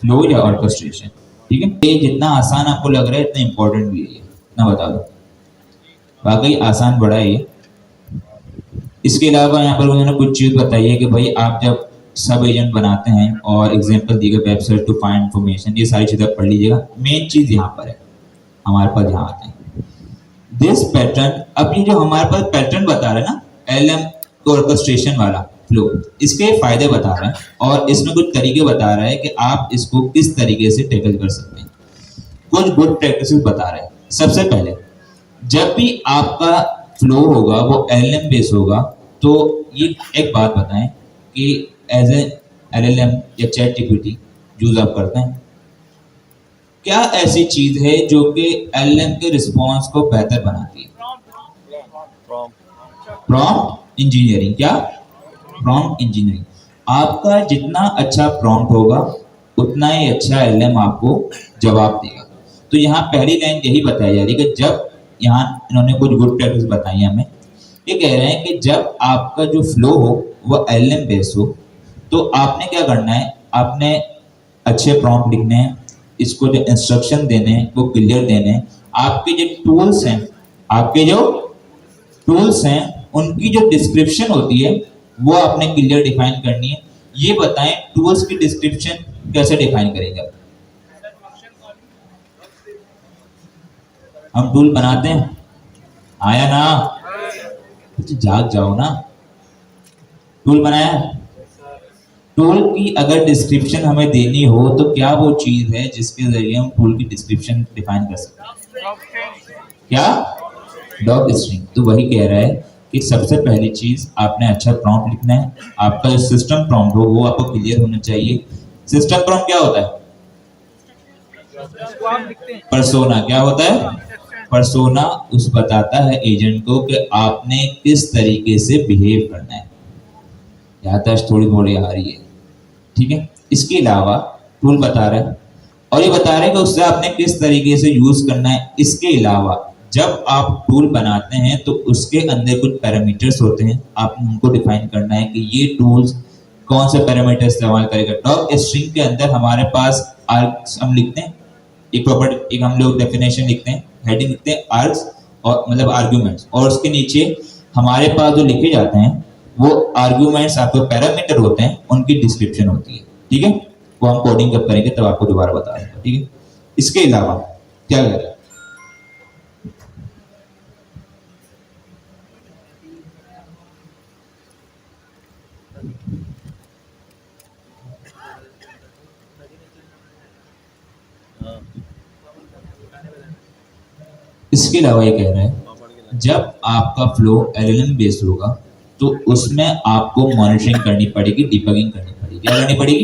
Flow या orchestration. ठीक है, ये जितना आसान आपको लग रहा है इतना इंपॉर्टेंट भी है ये, ना बता दो, वाकई आसान बड़ा है ये। इसके अलावा यहाँ पर उन्होंने कुछ चीज बताई है कि भाई आप जब सब एजेंट बनाते हैं और एग्जांपल दिए गए वेबसाइट टू फाइंड इंफॉर्मेशन, ये सारी चीजें पढ़ लीजिएगा। मेन चीज यहाँ पर है, हमारे पास यहाँ आते हैं दिस पैटर्न। अब ये जो हमारे पास पैटर्न बता रहे हैं ना, एलएम ऑर्केस्ट्रेशन वाला फ्लो, इसके फायदे बता रहे हैं और इसमें कुछ तरीके बता रहा है कि आप इसको किस तरीके से टैकल कर सकते हैं। कुछ गुड प्रैक्टिसेस बता रहे हैं। सबसे पहले, जब भी आपका फ्लो होगा वो एलएम बेस होगा, तो ये एक बात बताएं कि एज ए एलएलएम या चैट जीपीटी यूज आप करते हैं, क्या ऐसी चीज है जो कि एलएम के रिस्पॉन्स को बेहतर बनाती है? Prompt engineering. क्या? Prompt engineering. आपका जितना अच्छा प्रॉम्प्ट होगा उतना ही अच्छा एलएम आपको जवाब देगा। तो यहाँ पहली लाइन यही बताई जा रही है कि जब, यहाँ इन्होंने कुछ गुड प्रैक्टिस बताई हमें, ये कह रहे हैं कि जब आपका जो फ्लो हो वो एलएम बेस हो, तो आपने क्या करना है, आपने अच्छे प्रॉम्प्ट लिखने हैं, इसको जो इंस्ट्रक्शन देने हैं वो क्लियर देने हैं। आपके जो टूल्स हैं, आपके जो टूल्स हैं उनकी जो डिस्क्रिप्शन होती है वो आपने क्लियर डिफाइन करनी है। ये बताएं टूल्स की डिस्क्रिप्शन कैसे डिफाइन करेंगे? हम टूल बनाते हैं, आया ना? जाग जाओ ना। टूल बनाया, टूल की अगर डिस्क्रिप्शन हमें देनी हो तो क्या वो चीज है जिसके जरिए हम टूल की डिस्क्रिप्शन डिफाइन कर सकते हैं? क्या? Doc string. तो वही कह रहा है कि सबसे पहली चीज आपने अच्छा प्रॉम्प्ट लिखना है। आपका जो सिस्टम प्रॉम्प्ट हो वो आपको क्लियर होना चाहिए। सिस्टम प्रॉम्प्ट क्या होता है? पर्सोना। क्या होता है? पर्सोना उस बताता है एजेंट को कि आपने किस तरीके से बिहेव करना है। याददाश्त थोड़ी थोड़ी आ रही है, ठीक है। इसके अलावा टूल बता रहा है और ये बता रहे हैं कि उससे आपने किस तरीके से यूज करना है। इसके अलावा जब आप टूल बनाते हैं तो उसके अंदर कुछ पैरामीटर्स होते हैं, आप उनको डिफाइन करना है कि ये टूल्स कौन से पैरामीटर इस्तेमाल करेगा। डॉक स्ट्रिंग के अंदर हमारे पास आर्ग्स हम लिखते हैं, एक प्रॉपर्टी, एक हम लोग डेफिनेशन लिखते हैं, हेडिंग लिखते हैं आर्ग्स, और मतलब आर्ग्यूमेंट्स, और उसके नीचे हमारे पास जो लिखे जाते हैं वो आर्ग्यूमेंट्स आपके पैरामीटर होते हैं, उनकी डिस्क्रिप्शन होती है, ठीक है। वो हम कोडिंग जब करेंगे तब आपको दोबारा बता दूंगा, ठीक है। इसके अलावा क्या कर रहे हैं, इसके अलावा ये कह रहे हैं जब आपका फ्लो एलएलएम बेस्ड होगा तो उसमें आपको मॉनिटरिंग करनी पड़ेगी, डिबगिंग करनी पड़ेगी। क्या करनी पड़ेगी?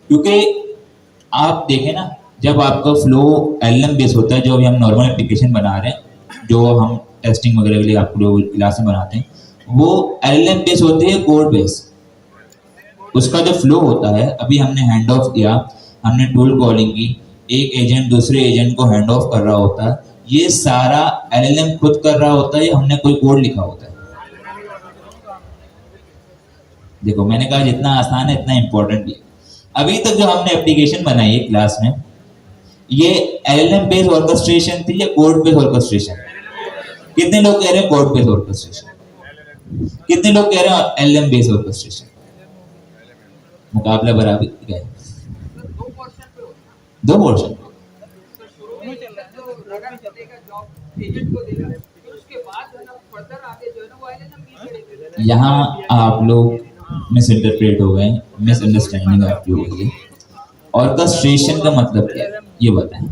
क्योंकि आप देखें ना, जब आपका फ्लो एलएलएम बेस्ड होता है, जो अभी हम नॉर्मल एप्लीकेशन बना रहे हैं, जो हम टेस्टिंग वगैरह के लिए आपको लोग क्लास में बनाते हैं, वो एलएलएम बेस्ड होती है, कोड बेस्ड। उसका जो फ्लो होता है, अभी हमने हैंड ऑफ किया, हमने टूल कॉलिंग की, एक एजेंट दूसरे एजेंट को हैंड ऑफ कर रहा होता है, ये सारा एलएलएम खुद कर रहा होता है या हमने कोई कोड लिखा होता है? देखो मैंने कहा जितना आसान है इतना इंपॉर्टेंट भी है। अभी तक जो हमने एप्लीकेशन बनाई है क्लास में, ये एलएलएम बेस्ड ऑर्केस्ट्रेशन थी या कोड बेस्ड ऑर्केस्ट्रेशन? कितने लोग कह रहे हैं कोड बेस्ड ऑर्केस्ट्रेशन? कितने लोग कह रहे हैं एलएलएम बेस्ड ऑर्केस्ट्रेशन? मुकाबला बराबर है, दो पोर्शन। यहाँ आप लोग मिस इंटरप्रेट हो गए, मिस अंडरस्टैंडिंग आपकी हो गई है। ऑर्केस्ट्रेशन का मतलब क्या है ये बताएं।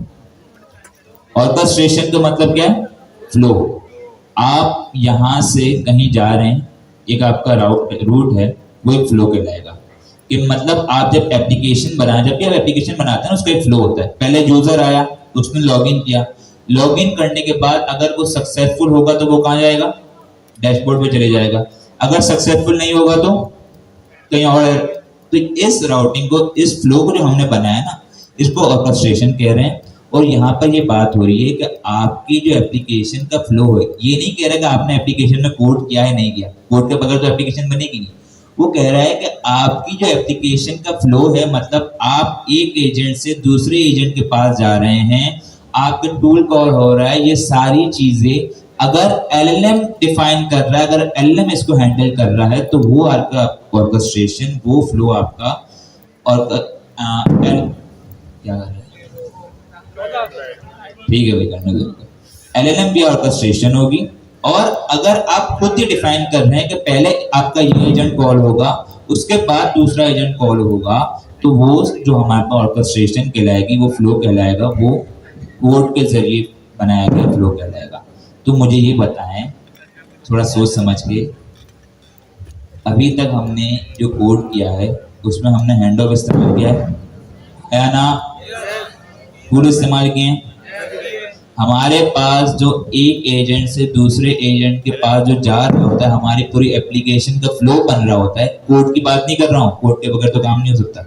ऑर्केस्ट्रेशन का मतलब क्या है? फ्लो। आप यहाँ से कहीं जा रहे हैं, एक आपका रूट है, वो एक फ्लो कहलाएगा। कि मतलब आप जब एप्लीकेशन बनाए, जब भी आप एप्लीकेशन बनाते हैं उसका एक फ्लो होता है। पहले यूजर आया, उसने लॉगिन किया, लॉगिन करने के बाद अगर वो सक्सेसफुल होगा तो वो कहाँ जाएगा? डैशबोर्ड पे चले जाएगा। अगर सक्सेसफुल नहीं होगा तो कहीं और। तो इस राउटिंग को, इस फ्लो को जो हमने बनाया ना, इसको ऑर्केस्ट्रेशन कह रहे हैं। और यहाँ पर ये बात हो रही है कि आपकी जो एप्लीकेशन का फ्लो है, ये नहीं कह रहा कि आपने एप्लीकेशन में कोड किया है नहीं किया, कोड के बगैर तो एप्लीकेशन बनेगी नहीं। वो कह रहा है कि आपकी जो एप्लीकेशन का फ्लो है, मतलब आप एक एजेंट से दूसरे एजेंट के पास जा रहे हैं, आपके टूल कॉल हो रहा है, ये सारी चीजें अगर एलएलएम डिफाइन कर रहा है, अगर एलएलएम इसको हैंडल कर रहा है, तो वो आपका ऑर्केस्ट्रेशन, वो फ्लो आपका और क्या कर रहा है, ठीक है भाई, करने दो। एलएलएम भी ऑर्केस्ट्रेशन होगी। और अगर आप खुद ही डिफाइन कर रहे हैं कि पहले आपका ये एजेंट कॉल होगा, उसके बाद दूसरा एजेंट कॉल होगा, तो वो जो हमारे पास ऑर्केस्ट्रेशन कहलाएगी, वो फ्लो कहलाएगा, वो कोड के जरिए बनाया गया फ्लो कहलाएगा। तो मुझे ये बताएं थोड़ा सोच समझ के, अभी तक हमने जो कोड किया है उसमें हमने हैंड ऑफ इस्तेमाल किया है ना? पूरे इस्तेमाल किए हैं। हमारे पास जो एक एजेंट से दूसरे एजेंट के पास जो जा रहा होता है, हमारी पूरी एप्लीकेशन का फ्लो बन रहा होता है। कोड की बात नहीं कर रहा हूँ, कोड के बगैर तो काम नहीं हो सकता।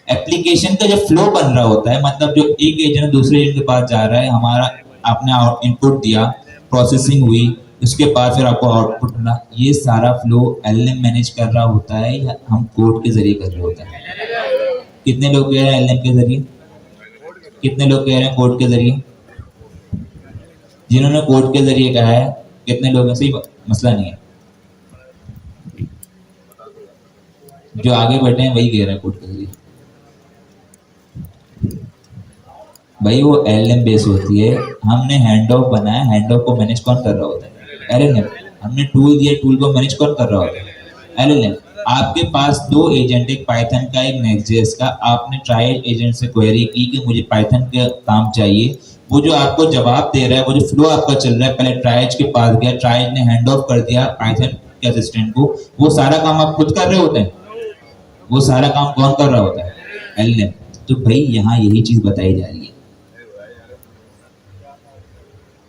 एप्लीकेशन का जो फ्लो बन रहा होता है, मतलब जो एक एजेंट दूसरे एजेंट के पास जा रहा है, हमारा आपने इनपुट दिया, प्रोसेसिंग हुई, उसके बाद फिर आपको आउटपुट मिला, ये सारा फ्लो एलएम मैनेज कर रहा होता है या हम कोड के जरिए कर रहे होते हैं? कितने लोग कह रहे हैं एलएम के जरिए, कितने लोग कह रहे हैं कोड के जरिए? जिन्होंने कोड के जरिए कहा है कितने लोगों से मसला नहीं है, जो आगे बढ़े हैं वही कह रहे हैं कोड के जरिए। भाई वो एलएम बेस होती है, हमने हैंड ऑफ बनाया, हैंड ऑफ को मैनेज कौन कर रहा होता है? एलएम। हमने टूल दिया, टूल को मैनेज कौन कर रहा होता है? एलएम। आपके पास दो एजेंट, एक पाइथन का, एक नेक्स्ट.जेएस का, आपने ट्रायल एजेंट से क्वेरी की कि मुझे पाइथन का काम चाहिए, वो जो आपको जवाब दे रहा है, वो जो फ्लो आपका चल रहा है, पहले ट्रायज के पास गया, ट्रायज ने हैंड ऑफ कर दिया पाइथन के असिस्टेंट को, वो सारा काम आप खुद कर रहे होते हैं, वो सारा काम कौन कर रहा होता है? एलएम। तो भाई यहाँ यही चीज बताई जा रही है।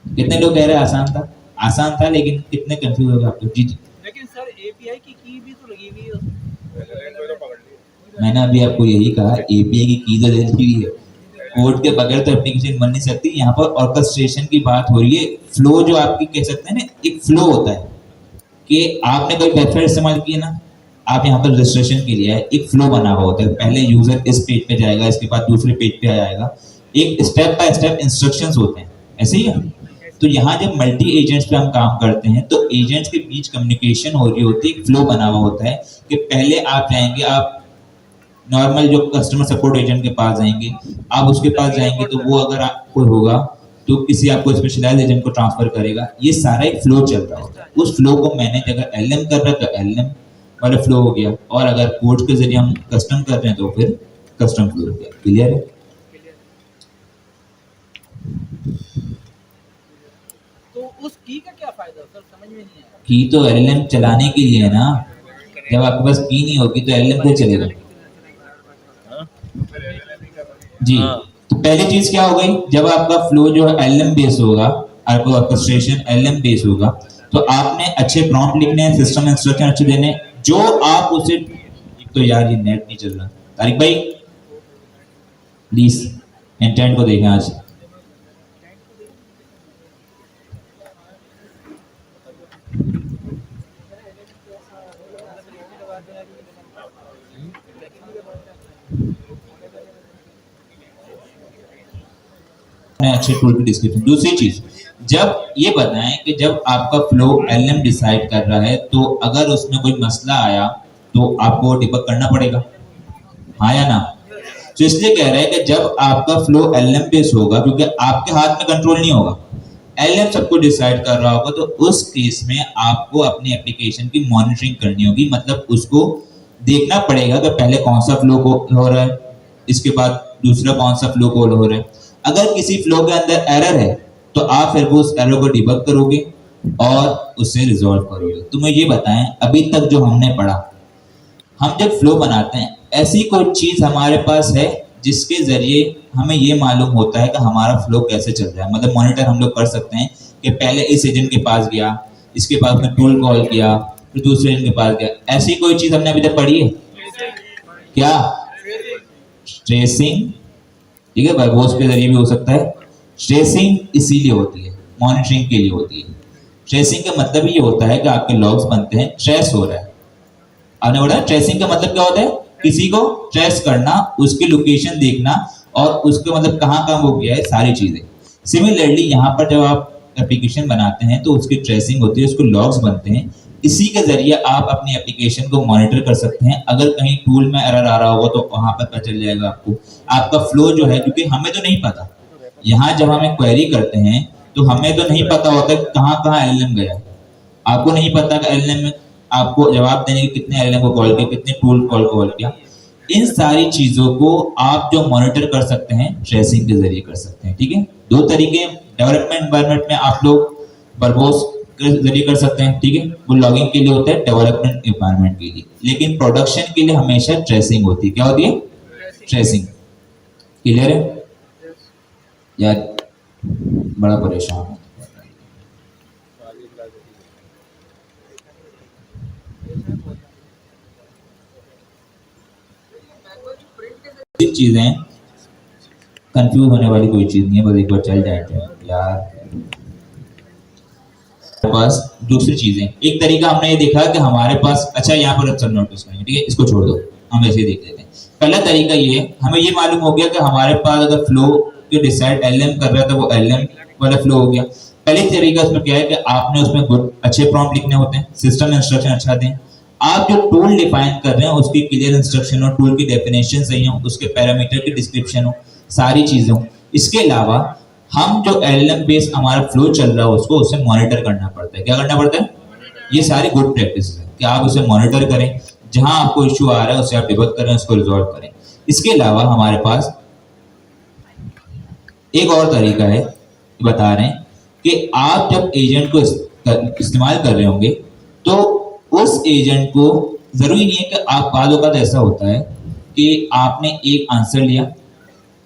कितने लोग कह रहे हैं आसान था? आसान था, लेकिन कितने कंफ्यूज हो गए आप लोग? जी जी। लेकिन सर एपीआई की भी तो लगी हुई है। मैंने अभी आपको यही कहा, एपीआई की की तो लगी हुई है, कोड के बगैर तो एप्लीकेशन बन नहीं सकती। यहाँ पर ऑर्केस्ट्रेशन की बात हो रही है। फ्लो जो आपकी कह सकते हैं ना, एक फ्लो होता है कि आपने कोई वेबसाइट इस्तेमाल की है ना, आप यहाँ पर रजिस्ट्रेशन के लिए एक फ्लो बना हुआ होता है, पहले यूजर इस पेज पे जाएगा, इसके बाद दूसरे पेज पे जाएगा, एक स्टेप बाय स्टेप इंस्ट्रक्शंस होते हैं, ऐसे ही है। तो यहाँ जब मल्टी एजेंट्स पे हम काम करते हैं, तो एजेंट्स के बीच कम्युनिकेशन हो रही होती है, एक फ्लो बना हुआ होता है कि पहले आप जाएंगे, आप नॉर्मल जो कस्टमर सपोर्ट एजेंट के पास जाएंगे, आप उसके पास जाएंगे तो वो अगर आपको होगा तो किसी आपको स्पेशलाइज्ड एजेंट को ट्रांसफर करेगा, ये सारा एक फ्लो चल रहा होता है। उस फ्लो को मैनेज अगर एलएम कर रहा है तो एलएम वाला फ्लो हो गया, और अगर कोड के जरिए हम कस्टम कर रहे हैं तो फिर कस्टम फ्लो हो गया। क्लियर है? तो उस की का क्या फायदा सर, समझ में नहीं आया। की तो एलएम चलाने के लिए है ना, जब आपके पास की नहीं होगी तो एलएम कैसे चलेगा? जी। तो पहली चीज क्या हो गई, जब आपका फ्लो जो है एलएम बेस होगा, आपका ऑर्केस्ट्रेशन एलएम बेस होगा, तो आपने अच्छे प्रॉम्प्ट लिखने हैं, सिस्टम इंस्ट्रक्शन अच्छे देने, जो आप उसे, तो यार ये नेट नहीं चल रहा, तारिक भाई प्लीज इंटेंट को देखें आज। अच्छे टूल की डिस्क्रिप्शन। दूसरी चीज, जब ये बताएं कि जब आपका फ्लो एलएम डिसाइड कर रहा है, तो अगर उसमें कोई मसला आया तो आपको डिबग करना पड़ेगा, हाँ या ना? तो इसलिए कह रहे हैं कि जब आपका फ्लो एलएम बेस होगा, क्योंकि आपके हाथ में कंट्रोल नहीं होगा, एलएम सबको डिसाइड कर रहा होगा, तो उस केस में आपको अपनी एप्लीकेशन की मॉनिटरिंग करनी होगी, मतलब उसको देखना पड़ेगा कि पहले कौन सा फ्लो हो रहा है, इसके बाद दूसरा कौन सा फ्लो कॉल हो रहा है। अगर किसी फ्लो के अंदर एरर है तो आप फिर वो उस एरर को डिबग करोगे और उससे रिजॉल्व करोगे। तो मैं ये बताएं, अभी तक जो हमने पढ़ा, हम जब फ्लो बनाते हैं, ऐसी कोई चीज हमारे पास है जिसके जरिए हमें ये मालूम होता है कि हमारा फ्लो कैसे चल रहा है? मतलब मॉनिटर हम लोग कर सकते हैं कि पहले इस एजेंट के पास गया, इसके बाद उसने टूल कॉल किया, फिर दूसरे एजेंट के पास गया, ऐसी कोई चीज हमने अभी तक पढ़ी है क्या? ट्रेसिंग, ठीक है, वर्बोस के जरिए भी हो सकता है। ट्रेसिंग इसीलिए होती है, मॉनिटरिंग के लिए होती है। ट्रेसिंग का मतलब ये होता है कि आपके लॉग्स बनते हैं, ट्रेस हो रहा है, आपने बोला ट्रेसिंग का मतलब क्या होता है, किसी को ट्रेस करना, उसकी लोकेशन देखना और उसको मतलब कहाँ कहाँ वो गया है, सारी चीजें। सिमिलरली यहाँ पर जब आप एप्लीकेशन बनाते हैं तो उसकी ट्रेसिंग होती है, उसको लॉग्स बनते हैं। इसी के जरिए आप अपनी एप्लीकेशन को मॉनिटर कर सकते हैं। अगर कहीं टूल में एरर आ रहा होगा तो वहां पर पता चल जाएगा आपको। आपका फ्लो जो है, क्योंकि हमें तो नहीं पता, यहाँ जब हम एक क्वेरी करते हैं तो हमें तो नहीं पता होता कहाँ कहाँ एलएलएम गया। आपको नहीं पता कि एलएलएम में आपको जवाब देने के कितने एलएलएम को कॉल किया, कितने टूल कॉल किया। इन सारी चीजों को आप जो मॉनिटर कर सकते हैं ट्रेसिंग के जरिए कर सकते हैं। ठीक है, दो तरीके डेवलपमेंट एनवायरनमेंट में आप लोग वर्बोस के जरिए कर सकते हैं। ठीक है, वो लॉगिंग के लिए होता है, डेवलपमेंट एनवायरनमेंट के लिए। लेकिन प्रोडक्शन के लिए हमेशा ट्रेसिंग होती है। क्या होती है? ट्रेसिंग। क्लियर है यार? बड़ा परेशान हूं। चीजें कंफ्यूज होने वाली कोई चीज नहीं है, बस एक बार चल जाए यार। पास दूसरी चीजें, एक तरीका हमने ये देखा कि हमारे पास, अच्छा यहाँ पर अच्छा नोटिस करेंगे, ठीक है, इसको छोड़ दो, हम ऐसे ही देख लेते हैं। पहला तरीका ये, हमें ये मालूम हो गया कि हमारे पास अगर फ्लो जो डिसाइड एलएम कर रहा था वो एलएम वाला फ्लो हो गया। पहले तरीका उसमें क्या है कि आपने उसमें गुड अच्छे प्रॉम्प्ट लिखने होते हैं, सिस्टम इंस्ट्रक्शन अच्छा दें। आप जो टूल डिफाइन कर रहे हैं उसकी क्लियर इंस्ट्रक्शन हो, टूल की डेफिनेशन सही हो, उसके पैरामीटर की डिस्क्रिप्शन हो, सारी चीजें हो। इसके अलावा हम जो एलएलएम बेस्ड हमारा फ्लो चल रहा है उसको उसे मॉनिटर करना पड़ता है। क्या करना पड़ता है? ये सारी गुड प्रैक्टिस है कि आप उसे मॉनिटर करें, जहां आपको इश्यू आ रहा है उसे आप डिबग करें, उसको रिजॉल्व करें। इसके अलावा हमारे पास एक और तरीका है, बता रहे हैं कि आप जब एजेंट को इस्तेमाल कर रहे होंगे तो उस एजेंट को जरूरी नहीं है कि आप बाद वक्त ऐसा होता है कि आपने एक आंसर लिया,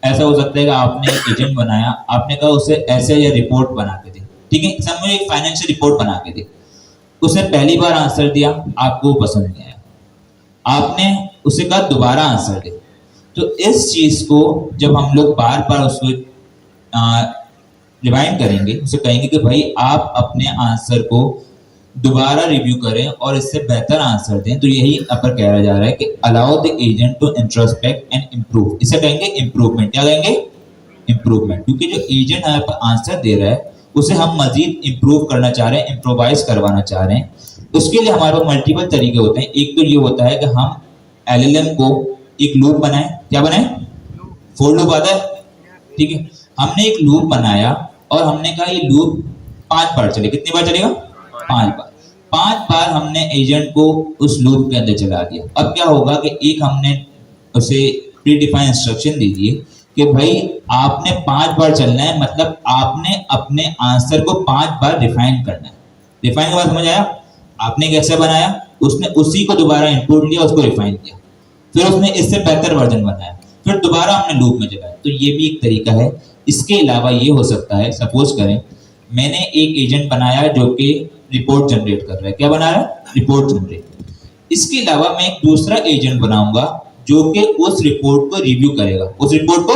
ऐसा हो सकता है कि आपने एक एजेंट बनाया, आपने कहा उसे ऐसे या रिपोर्ट बना के दे, ठीक है, समझो एक फाइनेंशियल रिपोर्ट बना के दे। उसने पहली बार आंसर दिया, आपको पसंद नहीं आया, आपने उसे कहा दोबारा आंसर दे। तो इस चीज को जब हम लोग बार बार उसको रिवाइंड करेंगे, उसे कहेंगे कि भाई आप अपने आंसर को दोबारा रिव्यू करें और इससे बेहतर आंसर दें, तो यही अपर कहा जा रहा है कि allow the agent to introspect and improve. इसे कहेंगे इम्प्रूवमेंट। क्या कहेंगे? इम्प्रूवमेंट। क्योंकि जो एजेंट हमें पर आंसर दे रहा है उसे हम मजीद इम्प्रूव करना चाह रहे हैं, इम्प्रोवाइज करवाना चाह रहे हैं। उसके लिए हमारे पास मल्टीपल तरीके होते हैं। एक तो ये होता है कि हम एलएलएम को एक लूप बनाए। क्या बनाए? फोर लूप आता है, ठीक है। हमने एक लूप बनाया और हमने कहा ये लूप 5 बार चले। कितनी बार चलेगा? 5 बार। 5 बार हमने एजेंट को उस लूप के अंदर चला दिया। अब क्या होगा कि एक हमने उसे प्री डिफाइन इंस्ट्रक्शन दे दिए कि भाई आपने 5 बार चलना है, मतलब आपने अपने आंसर को 5 बार रिफाइन करना है। रिफाइन के बाद समझ आया? आपने कैसे बनाया, उसने उसी को दोबारा इनपुट लिया, उसको रिफाइन किया, फिर उसने इससे बेहतर वर्जन बनाया, फिर दोबारा हमने लूप में चलाया। तो ये भी एक तरीका है। इसके अलावा ये हो सकता है, सपोज करें मैंने एक एजेंट बनाया जो कि रिपोर्ट जनरेट कर रहा है। क्या बना रहा है? Report generate. इसके अलावा मैं एक दूसरा एजेंट बनाऊंगा जो कि उस रिपोर्ट को रिव्यू करेगा, उस रिपोर्ट को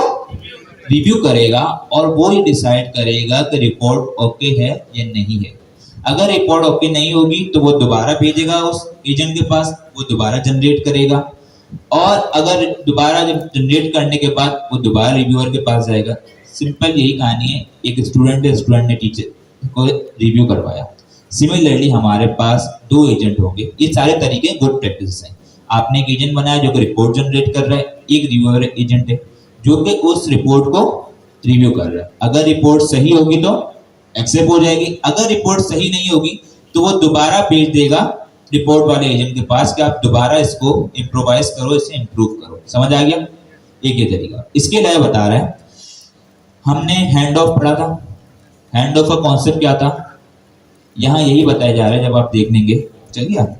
रिव्यू करेगा और वो ही डिसाइड करेगा कि रिपोर्ट ओके है या नहीं है। अगर रिपोर्ट ओके नहीं होगी तो वो दोबारा भेजेगा उस एजेंट के पास, वो दोबारा जनरेट करेगा, और अगर दोबारा जब जनरेट करने के बाद वो दोबारा रिव्यूअर के पास जाएगा। सिंपल यही कहानी है। एक स्टूडेंट ने टीचर को रिव्यू करवाया। सिमिलरली हमारे पास 2 एजेंट होंगे। ये सारे तरीके गुड प्रैक्टिस हैं। आपने एक एजेंट बनाया जो कि रिपोर्ट जनरेट कर रहा है, एक रिव्यूअर एजेंट है जो कि उस रिपोर्ट को रिव्यू कर रहा है। अगर रिपोर्ट सही होगी तो एक्सेप्ट हो जाएगी, अगर रिपोर्ट सही नहीं होगी तो वो दोबारा भेज देगा रिपोर्ट वाले एजेंट के पास कि आप दोबारा इसको इम्प्रोवाइज करो, इसे इम्प्रूव करो। समझ आ गया? एक ये तरीका। इसके अलावा बता रहा है, हमने हैंड ऑफ पढ़ा था। हैंड ऑफ का कॉन्सेप्ट क्या था? यहां यही बताया जा रहा है, जब आप देख लेंगे। चलिए आप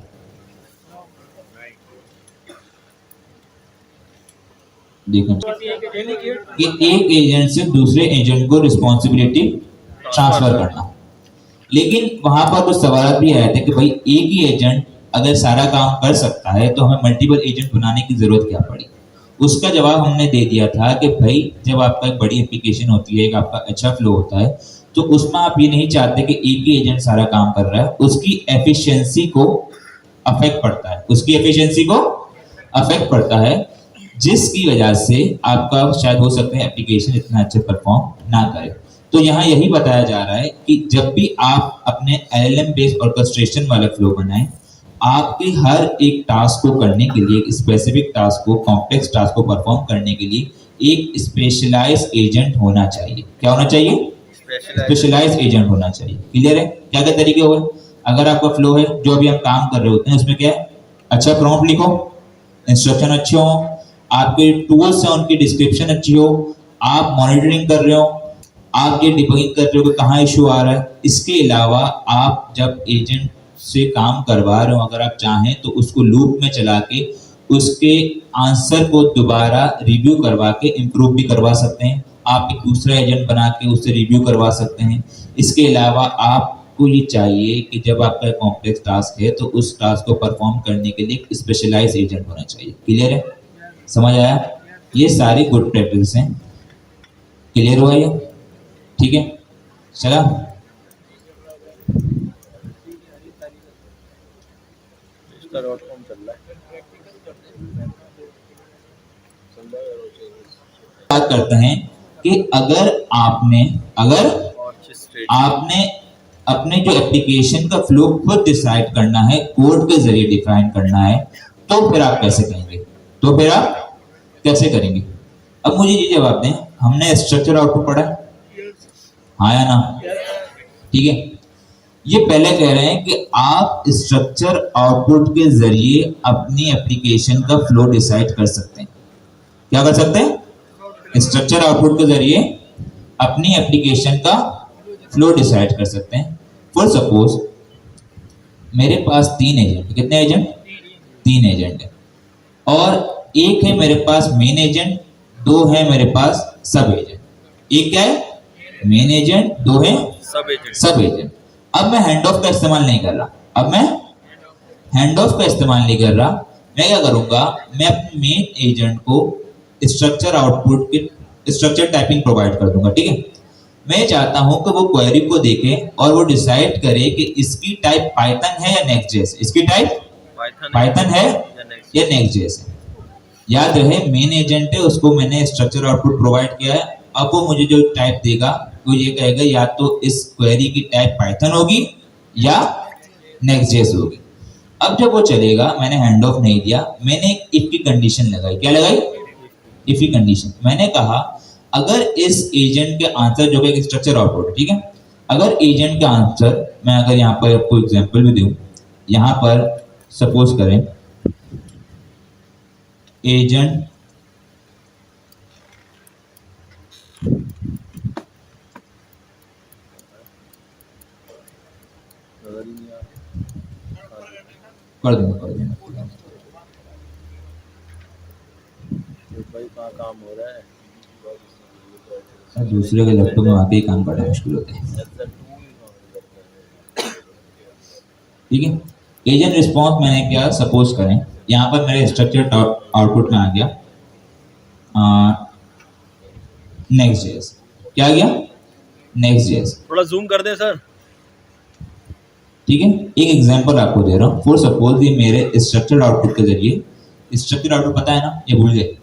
देखें कि एक एजेंट से दूसरे एजेंट को रिस्पॉन्सिबिलिटी ट्रांसफर करना। लेकिन वहां पर कुछ सवाल भी आए थे कि भाई एक ही एजेंट अगर सारा काम कर सकता है तो हमें मल्टीपल एजेंट बनाने की जरूरत क्या पड़ी। उसका जवाब हमने दे दिया था कि भाई जब आपका एक बड़ी एप्लीकेशन होती है, एक आपका अच्छा फ्लो होता है, तो उसमें आप ये नहीं चाहते कि एक ही एजेंट सारा काम कर रहा है। उसकी एफिशिएंसी को अफेक्ट पड़ता है, उसकी एफिशिएंसी को अफेक्ट पड़ता है, जिसकी वजह से आपका शायद हो सकता है एप्लीकेशन इतना अच्छे परफॉर्म ना करे। तो यहाँ यही बताया जा रहा है कि जब भी आप अपने एलएलएम बेस्ड ऑर्केस्ट्रेशन वाला फ्लो बनाएं, आपके हर एक टास्क को करने के लिए, एक स्पेसिफिक टास्क को, कॉम्प्लेक्स टास्क को परफॉर्म करने के लिए एक स्पेशलाइज एजेंट होना चाहिए। क्या होना चाहिए? स्पेशलाइज एजेंट होना चाहिए। क्लियर है? क्या क्या तरीके हुए? अगर आपका फ्लो है, जो अभी हम काम कर रहे होते हैं, उसमें क्या है? अच्छा प्रॉम्प्ट लिखो, इंस्ट्रक्शन अच्छे हो, आपके टूल्स हैं उनकी डिस्क्रिप्शन अच्छी हो, आप मॉनिटरिंग कर रहे हो, आप ये डिबगिंग कर रहे हो कि कहाँ इशू आ रहा है। इसके अलावा आप जब एजेंट से काम करवा रहे हो, अगर आप चाहें तो उसको लूप में चला के उसके आंसर को दोबारा रिव्यू करवा के इम्प्रूव भी करवा सकते हैं। आप एक दूसरा एजेंट बना के उससे रिव्यू करवा सकते हैं। इसके अलावा आपको ये चाहिए कि जब आपका कॉम्प्लेक्स टास्क है तो उस टास्क को परफॉर्म करने के लिए एक स्पेशलाइज एजेंट होना चाहिए। क्लियर है? समझ आया? ये सारी गुड प्रैक्टिस हैं। क्लियर हुआ ये? ठीक है, चला। बात करते हैं कि अगर आपने अपने जो एप्लीकेशन का फ्लो खुद डिसाइड करना है, कोड के जरिए डिफाइन करना है, तो फिर आप कैसे करेंगे? अब मुझे ये जवाब दें, हमने स्ट्रक्चर आउटपुट पढ़ा है, हाँ या ना? ठीक है, ये पहले कह रहे हैं कि आप स्ट्रक्चर आउटपुट के जरिए अपनी एप्लीकेशन का फ्लो डिसाइड कर सकते हैं। क्या कर सकते हैं? स्ट्रक्चर आउटपुट के जरिए अपनी एप्लीकेशन का फ्लो डिसाइड कर सकते हैं। फॉर सपोज मेरे पास 3 एजेंट, कितने एजेंट? 3 एजेंट है, और एक है मेरे पास मेन एजेंट, 2 है मेरे पास सब एजेंट। एक क्या है? मेन एजेंट, 2 है सब एजेंट। अब मैं हैंड ऑफ का इस्तेमाल नहीं कर रहा। मैं क्या करूंगा? मैं अपने मेन एजेंट को स्ट्रक्चर आउटपुट की स्ट्रक्चर टाइपिंग प्रोवाइड कर दूंगा। ठीक है, मैं चाहता हूं कि वो क्वेरी को देखे और वो डिसाइड करे कि इसकी टाइप पाइथन है या नेक्स्ट.जेएस, इसकी टाइप पाइथन है या नेक्स्ट.जेएस है। याद रहे, मेन एजेंट है, उसको मैंने स्ट्रक्चर आउटपुट प्रोवाइड किया है। अब वो मुझे जो टाइप देगा वो ये कहेगा या तो इस क्वेरी की टाइप पाइथन होगी या नेक्स्ट.जेएस होगी। अब जब वो चलेगा, मैंने हैंड ऑफ नहीं दिया, मैंने एक इफ की कंडीशन लगाई। क्या लगाई? इफ की कंडीशन। मैंने कहा अगर इस एजेंट के आंसर, जो कि स्ट्रक्चर आउटपुट, ठीक है, अगर एजेंट का आंसर, मैं अगर यहाँ पर आपको एग्जांपल भी दूं, यहाँ पर सपोज करें एजेंट कर दूंगा काम हो रहा है, दूसरे के लैपटॉप में आके ही काम करना मुश्किल होता है। ठीक है, एजेंट रिस्पॉन्स मैंने क्या, सपोज करें यहाँ पर मेरे स्ट्रक्चर आउटपुट में आ गया नेक्स्ट.जेएस। क्या आ गया? नेक्स्ट.जेएस। थोड़ा जूम कर दे सर। ठीक है, एक एग्जांपल आपको दे रहा हूँ। फॉर सपोज ये मेरे स्ट्रक्चर आउटपुट के जरिए, स्ट्रक्चर आउटपुट पता है ना, ये भूल गए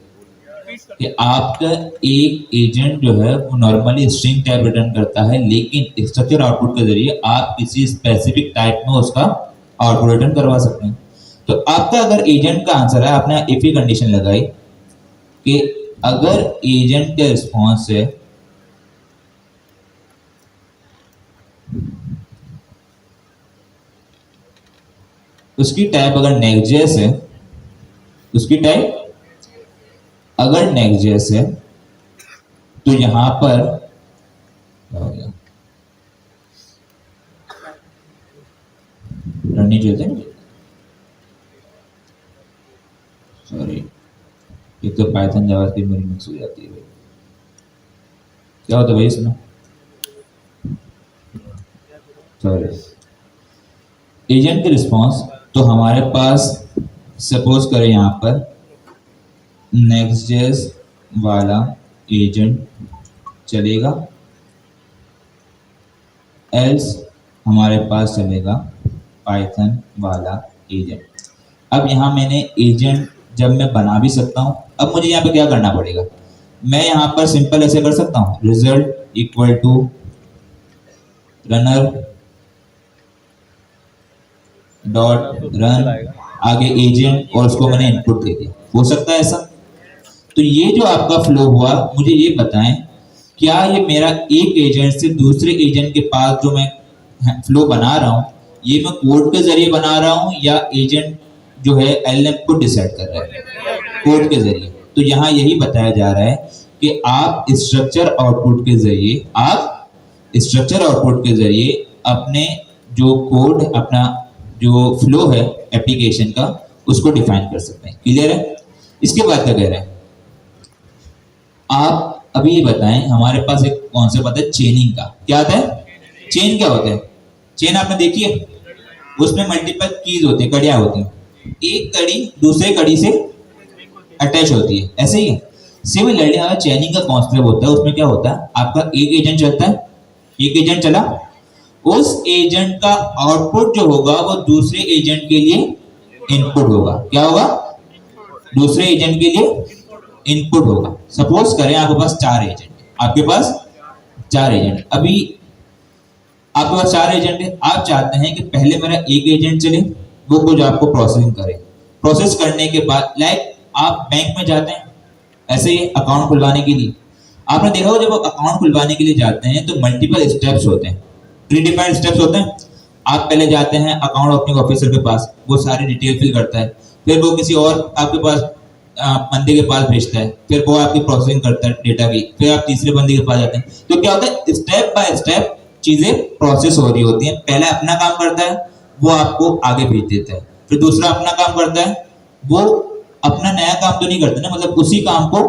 कि आपका एक एजेंट जो है वो नॉर्मली स्ट्रिंग टाइप रिटर्न करता है, लेकिन स्ट्रक्चर आउटपुट के जरिए आप किसी स्पेसिफिक टाइप में उसका आउटपुट रिटर्न करवा सकते हैं। तो आपका अगर एजेंट का आंसर है, आपने इफ की कंडीशन लगाई कि अगर एजेंट का रिस्पॉन्स है उसकी टाइप अगर नेक्स्ट.जेएस है, उसकी टाइप अगर नेक्स्ट.जेएस है, तो यहां पर रनिंग चलते हैं, सॉरी, एक तो पाइथन जावास्क्रिप्ट मेरी मिक्स हो जाती है भाई। क्या होता है भाई इसमें? सॉरी, एजेंट के रिस्पॉन्स, तो हमारे पास सपोज करें यहाँ पर नेक्स्ट.जेएस वाला एजेंट चलेगा, एल्स हमारे पास चलेगा पाइथन वाला एजेंट। अब यहाँ मैंने एजेंट जब मैं बना भी सकता हूँ, अब मुझे यहाँ पे क्या करना पड़ेगा, मैं यहाँ पर सिंपल ऐसे कर सकता हूँ, result equal to runner dot run, आगे एजेंट और उसको मैंने इनपुट दे दिया, हो सकता है ऐसा। तो ये जो आपका फ्लो हुआ, मुझे ये बताएं क्या ये मेरा एक एजेंट से दूसरे एजेंट के पास जो मैं फ्लो बना रहा हूँ, ये मैं कोड के जरिए बना रहा हूँ या एजेंट जो है एलएम को डिसाइड कर रहा है कोड के जरिए। तो यहाँ यही बताया जा रहा है कि आप स्ट्रक्चर आउटपुट के जरिए अपने जो कोड, अपना जो फ्लो है एप्लीकेशन का, उसको डिफाइन कर सकते हैं। क्लियर है? इसके बाद क्या कह रहे हैं, आप अभी ये बताएं, हमारे पास एक कॉन्सेप्ट आता है चेनिंग का। क्या आता है? चेन क्या होता है? चेन आपने देखी है, उसमें मल्टीपल कीज होती है, कड़ियां होती हैं, एक कड़ी दूसरे कड़ी से अटैच होती है, ऐसे ही है। सिमिलरली हमारा चेनिंग का कॉन्सेप्ट होता है, उसमें क्या होता है, आपका एक एजेंट चलता है, एक एजेंट चला, उस एजेंट का आउटपुट जो होगा वो दूसरे एजेंट के लिए इनपुट होगा। क्या होगा? दूसरे एजेंट के लिए इनपुट होगा। सपोज करें आपके पास चार एजेंट, आपके पास चार एजेंट, अभी आपके पास चार एजेंट है, आप चाहते हैं कि पहले मेरा एक एजेंट चले, वो कुछ आपको प्रोसेसिंग करे, प्रोसेस करने के बाद लाइक आप बैंक में जाते हैं ऐसे ही अकाउंट खुलवाने के लिए, आपने देखा होगा जब आप अकाउंट खुलवाने के लिए जाते हैं तो मल्टीपल स्टेप्स होते हैं, प्रीडिफाइंड स्टेप्स होते हैं। आप पहले जाते हैं अकाउंट ओपनिंग ऑफिसर के पास, वो सारी डिटेल फिल करता है, फिर वो किसी और आपके पास बंदे के पास भेजता है, फिर वो आपकी प्रोसेसिंग करता है डेटा की, फिर आप तीसरे बंदे के पास जाते हैं। तो क्या होता है, स्टेप बाय स्टेप चीजें प्रोसेस हो रही होती हैं। पहले अपना काम करता है, वो आपको आगे भेज देता है, फिर दूसरा अपना काम करता है, वो अपना नया काम तो नहीं करते ना, मतलब उसी काम को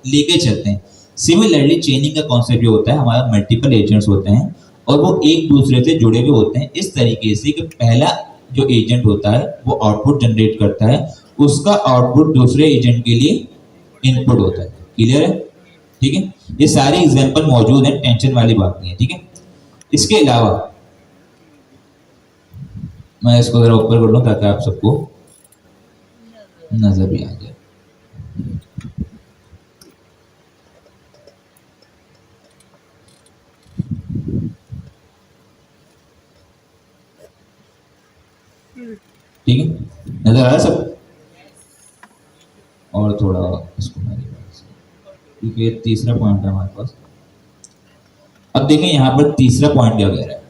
लेके चलते हैं। सिमिलरली चेनिंग का कॉन्सेप्ट जो होता है, हमारा मल्टीपल एजेंट्स होते हैं और वो एक दूसरे से जुड़े हुए होते हैं इस तरीके से कि पहला जो एजेंट होता है वो आउटपुट जनरेट करता है, उसका आउटपुट दूसरे एजेंट के लिए इनपुट होता है। क्लियर है? ठीक है, ये सारे एग्जांपल मौजूद हैं, टेंशन वाली बात नहीं है। ठीक है, इसके अलावा मैं इसको जरा ऊपर कर लूं ताकि आप सबको नजर भी आ जाए। ठीक है, नजर आ रहा है सब? और थोड़ा इसको क्योंकि ये तीसरा पॉइंट है हमारे पास। अब देखें यहाँ पर तीसरा पॉइंट क्या कह रहा है,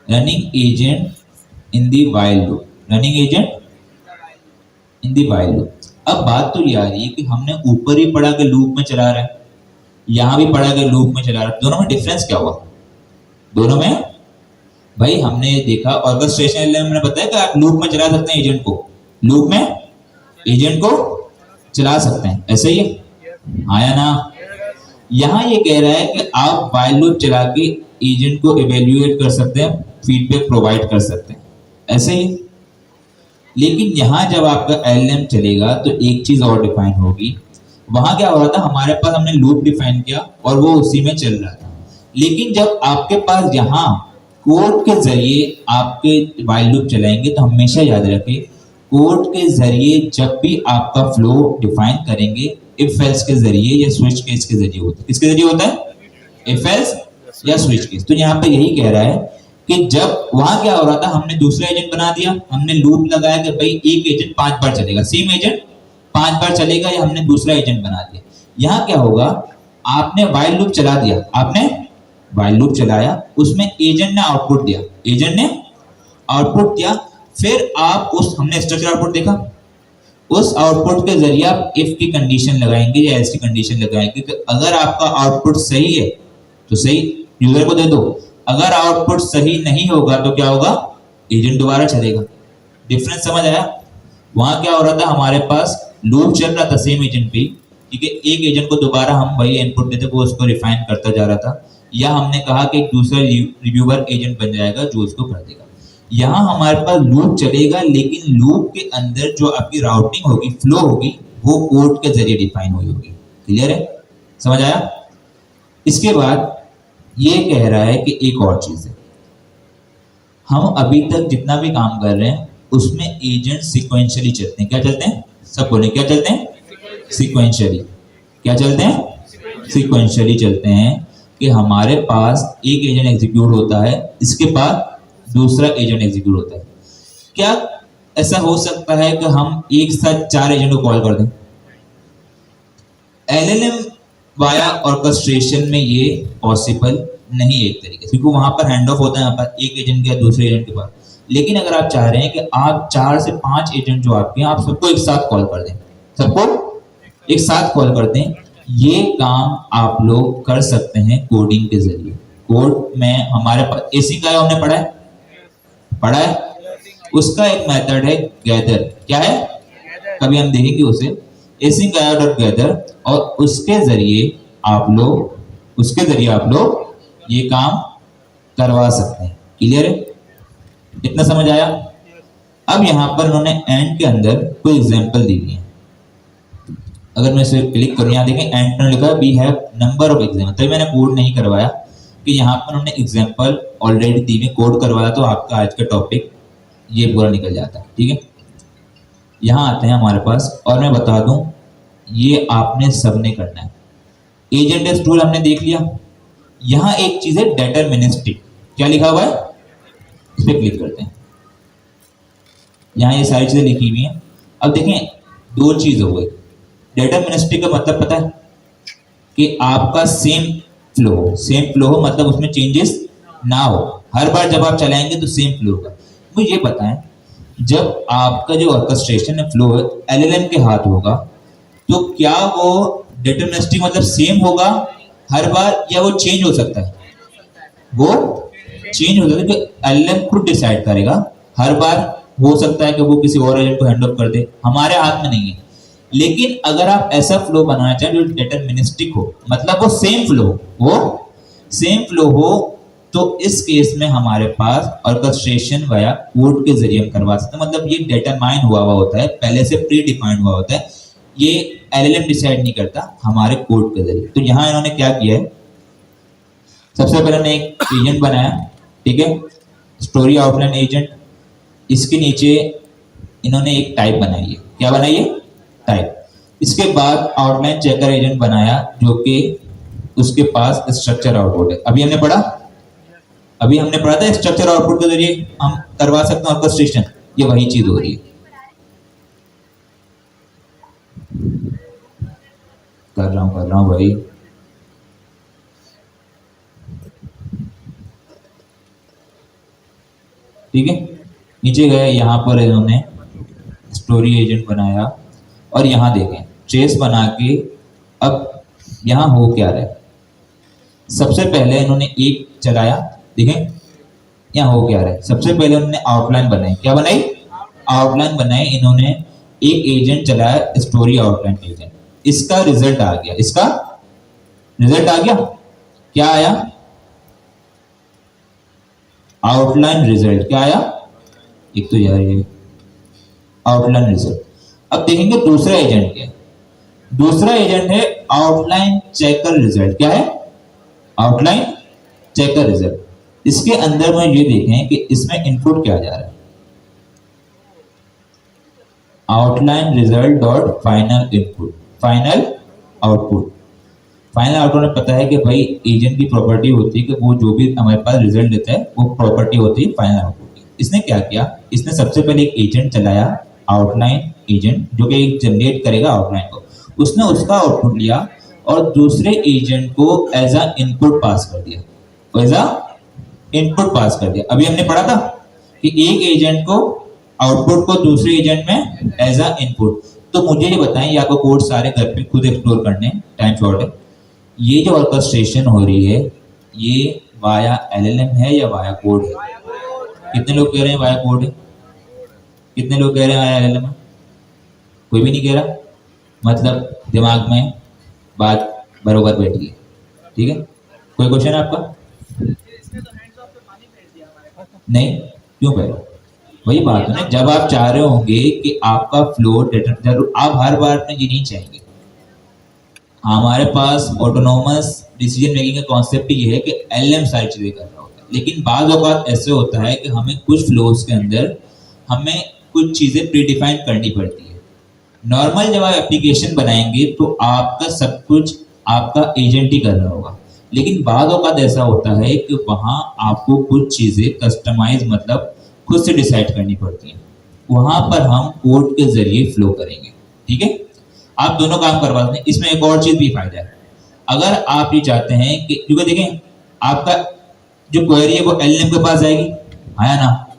running agent in the while loop, running agent in the while loop. अब बात तो ये आ रही है कि हमने ऊपर ही पढ़ा के लूप में चला रहा है, यहाँ भी पढ़ा के लूप में चला रहा है, दोनों में डिफरेंस क्या हुआ? दोनों में भाई हमने देखा ऑर्केस्ट्रेशन हमने बताया कि आप लूप में चला सकते हैं एजेंट को, लूप में एजेंट को चला सकते हैं, ऐसे ही आया ना? यहाँ ये कह रहा है कि आप वाइल लूप चला के एजेंट को इवेल्युएट कर सकते हैं, फीडबैक प्रोवाइड कर सकते हैं, ऐसे ही। लेकिन यहाँ जब आपका एलएम चलेगा तो एक चीज और डिफाइन होगी। वहां क्या हो रहा था, हमारे पास हमने लूप डिफाइन किया और वो उसी में चल रहा था, लेकिन जब आपके पास यहाँ कोड के जरिए आपके वाइल लूप चलाएंगे तो हमेशा याद रखें, कोड के जरिए जब भी आपका फ्लो डिफाइन करेंगे इफ एल्स के जरिए या स्विच केस के जरिए होता है। किसके जरिए होता है? इफ एल्स या स्विच केस। तो यहाँ पे यही कह रहा है कि जब वहां क्या हो रहा था, हमने दूसरा एजेंट बना दिया, हमने लूप लगाया कि भाई एक एजेंट 5 बार चलेगा, सेम एजेंट 5 बार चलेगा, या हमने दूसरा एजेंट बना दिया। यहाँ क्या होगा, आपने वाइल लूप चला दिया, आपने वाइल लूप चलाया, उसमें एजेंट ने आउटपुट दिया, एजेंट ने आउटपुट दिया, फिर आप उस, हमने स्ट्रक्चर आउटपुट देखा, उस आउटपुट के जरिए आप इफ की कंडीशन लगाएंगे या एल्स की कंडीशन लगाएंगे कि अगर आपका आउटपुट सही है तो सही यूजर को दे दो, अगर आउटपुट सही नहीं होगा तो क्या होगा, एजेंट दोबारा चलेगा। डिफरेंस समझ आया? वहां क्या हो रहा था, हमारे पास लूप चल रहा था सेम एजेंट पे, ठीक है, एक एजेंट को दोबारा हम वही इनपुट देते, वो उसको रिफाइन करता जा रहा था, या हमने कहा कि एक दूसरा रिव्यूअर एजेंट बन जाएगा जो उसको कर देगा। यहाँ हमारे पास लूप चलेगा, लेकिन लूप के अंदर जो आपकी राउटिंग होगी, फ्लो होगी, वो कोड के जरिए डिफाइन हुई होगी। क्लियर है? समझ आया? इसके बाद ये कह रहा है कि एक और चीज है, हम अभी तक जितना भी काम कर रहे हैं उसमें एजेंट सिक्वेंशियली चलते हैं। क्या चलते हैं? सब बोले क्या चलते हैं? सिक्वेंशियली। क्या चलते हैं? सिक्वेंशियली चलते हैं कि हमारे पास एक एजेंट एग्जीक्यूट होता है, इसके बाद दूसरा एजेंट एग्जीक्यूट होता है। क्या ऐसा हो सकता है कि हम एक साथ 4 एजेंट को कॉल कर दें? एलएलएम वाया ऑर्केस्ट्रेशन में ये पॉसिबल नहीं है एक तरीके से, क्योंकि वहां पर हैंड ऑफ होता है यहाँ पर एक एजेंट के दूसरे एजेंट के पास। लेकिन अगर आप चाह रहे हैं कि आप 4 से 5 एजेंट जो आपके हैं आप सबको एक साथ कॉल कर दें, सबको एक साथ कॉल कर दें, ये काम आप लोग कर सकते हैं कोडिंग के जरिए। कोड में हमारे पास एसिंक आया हमने पढ़ा है। उसका एक मेथड है गैदर। क्या है? कभी हम देखेंगे उसे, एसिंक आया डॉट गैदर, और उसके जरिए आप लोग ये काम करवा सकते हैं। क्लियर है? इतना समझ आया? अब यहां पर उन्होंने एंड के अंदर कोई एग्जांपल दी है। अगर मैं इसे क्लिक करूं, यहां देखें एंड पर लिखा we have number of example. तभी मैंने कोड नहीं करवाया कि यहां पर उन्होंने एग्जांपल ऑलरेडी दी है, कोड करवाया तो आपका आज का टॉपिक ये पूरा निकल जाता है। ठीक है, यहां आते हैं हमारे पास, और मैं बता दूं ये आपने सबने करना है। एजेंट टूल हमने देख लिया। यहां एक चीज है डिटरमिनिस्टिक। क्या लिखा हुआ है? इस पर क्लिक करते हैं। यहां ये सारी चीजें लिखी हुई हैं। अब देखें दो चीज हो गई। डिटरमिनिस्टिक का मतलब पता है कि आपका सेम फ्लो हो, मतलब उसमें चेंजेस ना हो। हर बार जब आप चलाएंगे तो सेम फ्लो होगा। मुझे ये बताएं, जब आपका जो ऑर्केस्ट्रेशन है फ्लो है एलएलएम के हाथ होगा, तो क्या वो डिटरमिनिस्टिक मतलब सेम होगा हर बार, या वो चेंज हो सकता है? वो चेंज हो सकता है, क्योंकि एलएलएम खुद डिसाइड करेगा। हर बार हो सकता है कि वो किसी और एजेंट को हैंड ऑफ कर दे, हमारे हाथ में नहीं है। लेकिन अगर आप ऐसा फ्लो बनाना चाहें जो डिटरमिनिस्टिक हो, मतलब वो सेम फ्लो हो, तो इस केस में हमारे पास ऑर्केस्ट्रेशन वाया कोड के जरिए हम करवा सकते हैं। मतलब ये डिटरमाइन हुआ होता है, पहले से प्री डिफाइंड हुआ होता है। ये एलएलएम डिसाइड नहीं करता, हमारे कोड के जरिए। तो यहां इन्होंने क्या किया है, सबसे पहले ने एक एजेंट बनाया। ठीक है, स्टोरी आउटलाइन एजेंट। इसके नीचे इन्होंने एक टाइप बनाई है। क्या बनाई है? टाइप। इसके बाद आउटलाइन चेकर एजेंट बनाया, जो कि उसके पास स्ट्रक्चर आउटपुट है। अभी हमने पढ़ा था स्ट्रक्चर आउटपुट के जरिए हम करवा सकते हैं ऑर्केस्ट्रेशन। ये वही चीज हो रही है। कर रहा हूं भाई। ठीक है, नीचे गए, यहां पर इन्होंने स्टोरी एजेंट बनाया, और यहां देखें ट्रेस बना के। अब यहां हो क्या रहा है, सबसे पहले इन्होंने एक चलाया। देखें यहां हो क्या रहा है, सबसे पहले उन्होंने आउटलाइन बनाई। क्या बनाई? आउटलाइन बनाई। इन्होंने एक एजेंट चलाया, स्टोरी आउटलाइन एजेंट। इसका रिजल्ट आ गया। क्या आया? Outline result. क्या आया? एक तो यार ये आउटलाइन रिजल्ट। अब देखेंगे दूसरा एजेंट क्या है। दूसरा एजेंट है आउटलाइन चेकर रिजल्ट। क्या है? Outline checker result. इसके अंदर में ये देखें कि इसमें इनपुट क्या जा रहा है, outline result dot final input, final output में पता है कि भाई एजेंट की प्रॉपर्टी होती है कि वो जो भी हमारे पास रिजल्ट देता है वो प्रॉपर्टी होती है फाइनल आउटपुट की। इसने क्या किया, इसने सबसे पहले एक एजेंट चलाया, आउटलाइन एजेंट, जो कि एक जनरेट करेगा आउटलाइन को। उसने उसका आउटपुट लिया और दूसरे एजेंट को एज अ इनपुट पास कर दिया। अभी हमने पढ़ा था कि एक एजेंट को आउटपुट को दूसरे एजेंट में एज अ इनपुट। तो मुझे ये बताएं, ये आपको कोड सारे घर पे खुद एक्सप्लोर करने, टाइम शॉर्ट है। ये जो ऑर्केस्ट्रेशन हो रही है ये वाया एलएलएम है या वाया कोड है? कितने लोग कह रहे हैं वाया कोड है? कितने लोग कह रहे हैं वाया एलएलएम है? कोई भी नहीं कह रहा, मतलब दिमाग में बात बरोबर बैठ गई। ठीक है, कोई क्वेश्चन आपका? नहीं, क्यों पहले वही बात है ना, जब आप चाह रहे होंगे कि आपका फ्लो जरूर, आप हर बार में ये नहीं चाहेंगे। हमारे पास ऑटोनोमस डिसीजन मेकिंग का कॉन्सेप्ट ये है कि एलएम सारी चीजें कर रहा होता है, लेकिन बाज़ औक़ात ऐसे होता है कि हमें कुछ फ्लोज के अंदर हमें कुछ चीजें प्रीडिफाइन करनी पड़ती है। नॉर्मल जब आप एप्लीकेशन बनाएंगे तो आपका सब कुछ आपका एजेंट ही कर रहा होगा, लेकिन बाद औक़ात ऐसा होता है कि वहाँ आपको कुछ चीजें कस्टमाइज मतलब खुद से डिसाइड करनी पड़ती हैं। वहां पर हम कोड के जरिए फ्लो करेंगे, ठीक है। आप दोनों काम करवा दें। इसमें एक और चीज भी फायदा है, अगर आप ये चाहते हैं कि क्योंकि देखें आपका जो क्वेरी है वो एलएम के पास जाएगी, आया ना,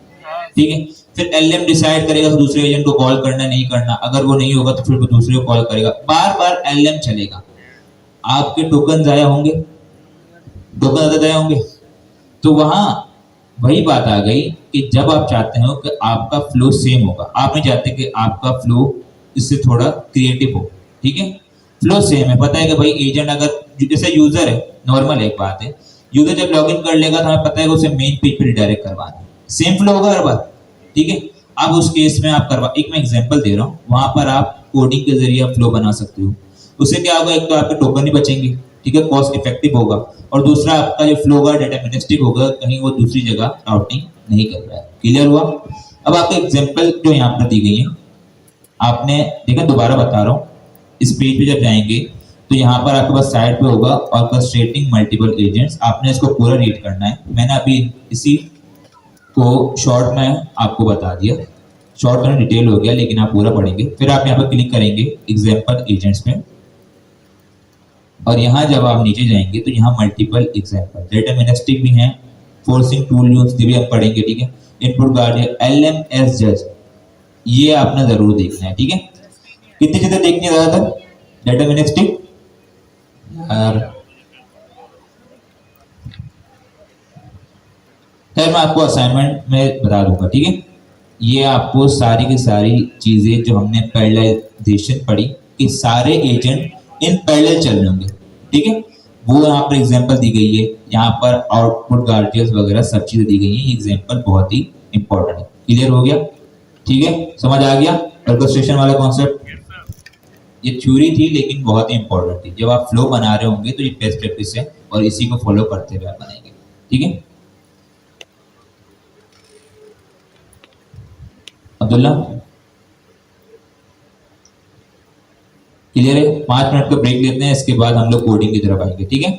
ठीक है। फिर एलएम डिसाइड करेगा कि दूसरे एजेंट को कॉल करना नहीं करना, अगर वो नहीं होगा तो फिर वो दूसरे को कॉल करेगा, बार बार एलएम चलेगा, आपके टोकन जाया होंगे, टोकन ज्यादा जाया होंगे। तो वहां वही बात आ गई कि जब आप चाहते हो कि आपका फ्लो सेम होगा, आप नहीं चाहते कि आपका फ्लो इससे थोड़ा क्रिएटिव हो, ठीक है। फ्लो सेम है, पता है कि भाई एजेंट अगर जैसे यूजर है, नॉर्मल एक बात है, यूजर जब लॉगिन कर लेगा तो हमें पता है कि उसे मेन पेज पर रिडायरेक्ट करवाना है, सेम फ्लो होगा हर बार, ठीक है। अब उस केस में आप करवा, एक मैं एग्जांपल दे रहा हूँ, वहां पर आप कोडिंग के जरिए आप फ्लो बना सकते हो। उससे क्या होगा, एक तो आपके टोकन ही बचेंगे, ठीक है, कॉस्ट इफेक्टिव होगा, और दूसरा आपका जो फ्लो होगा डिटरमिनिस्टिक होगा, कहीं वो दूसरी जगह राउटिंग नहीं कर रहा है। क्लियर हुआ? अब आपको एग्जांपल जो यहाँ पर दी गई है, आपने देखा, दोबारा बता रहा हूँ, इस पेज पे जब जाएंगे तो यहाँ पर आपके पास साइड पे होगा ऑर्केस्ट्रेटिंग मल्टीपल एजेंट्स, आपने इसको पूरा रीड करना है। मैंने अभी इसी को शॉर्ट में आपको बता दिया, शॉर्ट में डिटेल हो गया, लेकिन आप पूरा पढ़ेंगे। फिर आप यहाँ पर क्लिक करेंगे एग्जाम्पल एजेंट्स में, और यहाँ जब आप नीचे जाएंगे तो यहाँ मल्टीपल एग्जाम्पल डिटरमिनिस्टिक भी हैं, फोर्सिंग टूल यूज भी आप पढ़ेंगे, ठीक है। इनपुट गार्डियन, एलएमएस जज, ये आपने जरूर देखना है, ठीक है। कितनी चीजें देखनी है ज्यादातर डिटरमिनिस्टिक, और खैर मैं आपको असाइनमेंट में बता दूंगा, ठीक है। ये आपको सारी की सारी चीजें जो हमने पैरेललाइजेशन पढ़ी कि सारे एजेंट इन पैरेलल चल रहे होंगे, ठीक है, वो यहाँ पर एग्जांपल दी गई है, यहाँ पर आउटपुट गार्डियंस वगैरह सब चीजें दी गई हैं। ये एग्जांपल बहुत ही इंपॉर्टेंट है। क्लियर हो गया? ठीक है, समझ आ गया ऑर्केस्ट्रेशन वाला कॉन्सेप्ट? ये थ्योरी थी लेकिन बहुत ही इंपॉर्टेंट थी। जब आप फ्लो बना रहे होंगे तो ये बेस्ट प्रैक्टिस है और इसी को फॉलो करते हुए आप बनाएंगे, ठीक है। अब्दुल्ला क्लियर है? 5 मिनट का ब्रेक लेते हैं, इसके बाद हम लोग कोडिंग की तरफ आएंगे, ठीक है।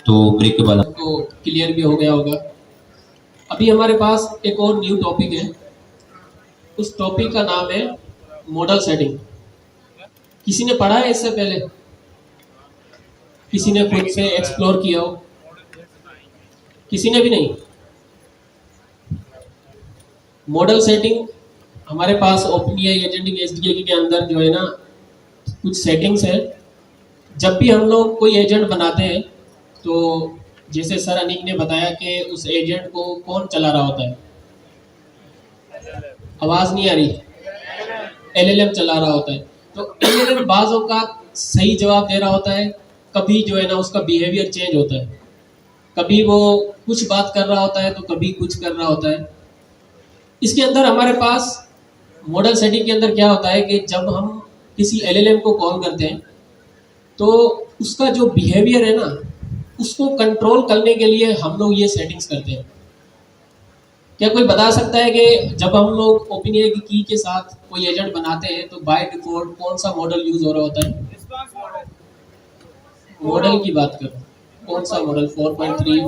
तो ब्रेक के बाद तो क्लियर भी हो गया होगा। अभी हमारे पास एक और न्यू टॉपिक है, उस टॉपिक का नाम है मॉडल सेटिंग। किसी ने पढ़ा है इससे पहले? किसी ने खुद से एक्सप्लोर किया हो? किसी ने भी नहीं? मॉडल सेटिंग हमारे पास ओपनएआई एजेंटिक एसडीके के अंदर जो है ना, कुछ सेटिंग्स है। जब भी हम लोग कोई एजेंट बनाते हैं तो जैसे सर अनिक ने बताया कि उस एजेंट को कौन चला रहा होता है, आवाज़ नहीं आ रही, एलएलएम चला रहा होता है। तो एलएलएम बाज़ों का सही जवाब दे रहा होता है, कभी जो है ना उसका बिहेवियर चेंज होता है, कभी वो कुछ बात कर रहा होता है तो कभी कुछ कर रहा होता है। इसके अंदर हमारे पास मॉडल सेटिंग के अंदर क्या होता है कि जब हम किसी एलएलएम को कॉल करते हैं तो उसका जो बिहेवियर है ना, उसको कंट्रोल करने के लिए हम लोग ये सेटिंग्स करते हैं। क्या कोई बता सकता है कि जब हम लोग ओपनएआई की की के साथ कोई एजेंट बनाते हैं तो बाय डिफॉल्ट कौन सा मॉडल यूज हो रहा होता है? मॉडल की बात करो, कौन सा मॉडल? 4.3,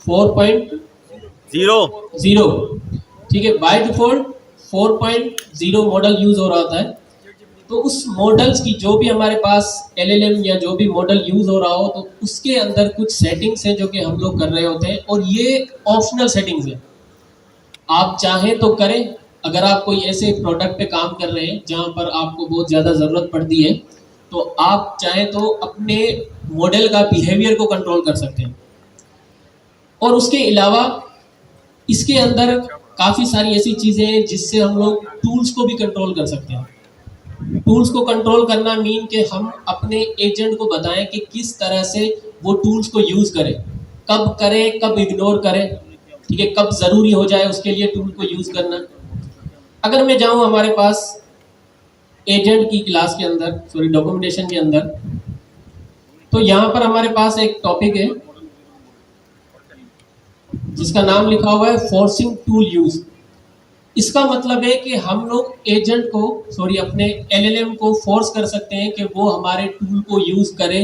4.0, ठीक है। बाय डिफॉल्ट 4.0 मॉडल यूज हो रहा होता है। तो उस मॉडल्स की जो भी हमारे पास एलएलएम या जो भी मॉडल यूज हो रहा हो तो उसके अंदर कुछ सेटिंग्स हैं जो कि हम लोग कर रहे होते हैं, और ये ऑप्शनल सेटिंग्स हैं। आप चाहें तो करें, अगर आप कोई ऐसे प्रोडक्ट पे काम कर रहे हैं जहां पर आपको बहुत ज़्यादा ज़रूरत पड़ती है तो आप चाहें तो अपने मॉडल का बिहेवियर को कंट्रोल कर सकते हैं। और उसके अलावा इसके अंदर काफ़ी सारी ऐसी चीज़ें हैं जिससे हम लोग टूल्स को भी कंट्रोल कर सकते हैं। टूल्स को कंट्रोल करना मीन कि हम अपने एजेंट को बताएं कि किस तरह से वो टूल्स को यूज करें, कब इग्नोर करें, ठीक है, कब जरूरी हो जाए उसके लिए टूल को यूज करना। अगर मैं जाऊं हमारे पास एजेंट की क्लास के अंदर, सॉरी डॉक्यूमेंटेशन के अंदर, तो यहाँ पर हमारे पास एक टॉपिक है जिसका नाम लिखा हुआ है फोर्सिंग टूल यूज। इसका मतलब है कि हम लोग एजेंट को अपने एलएलएम को फोर्स कर सकते हैं कि वो हमारे टूल को यूज करे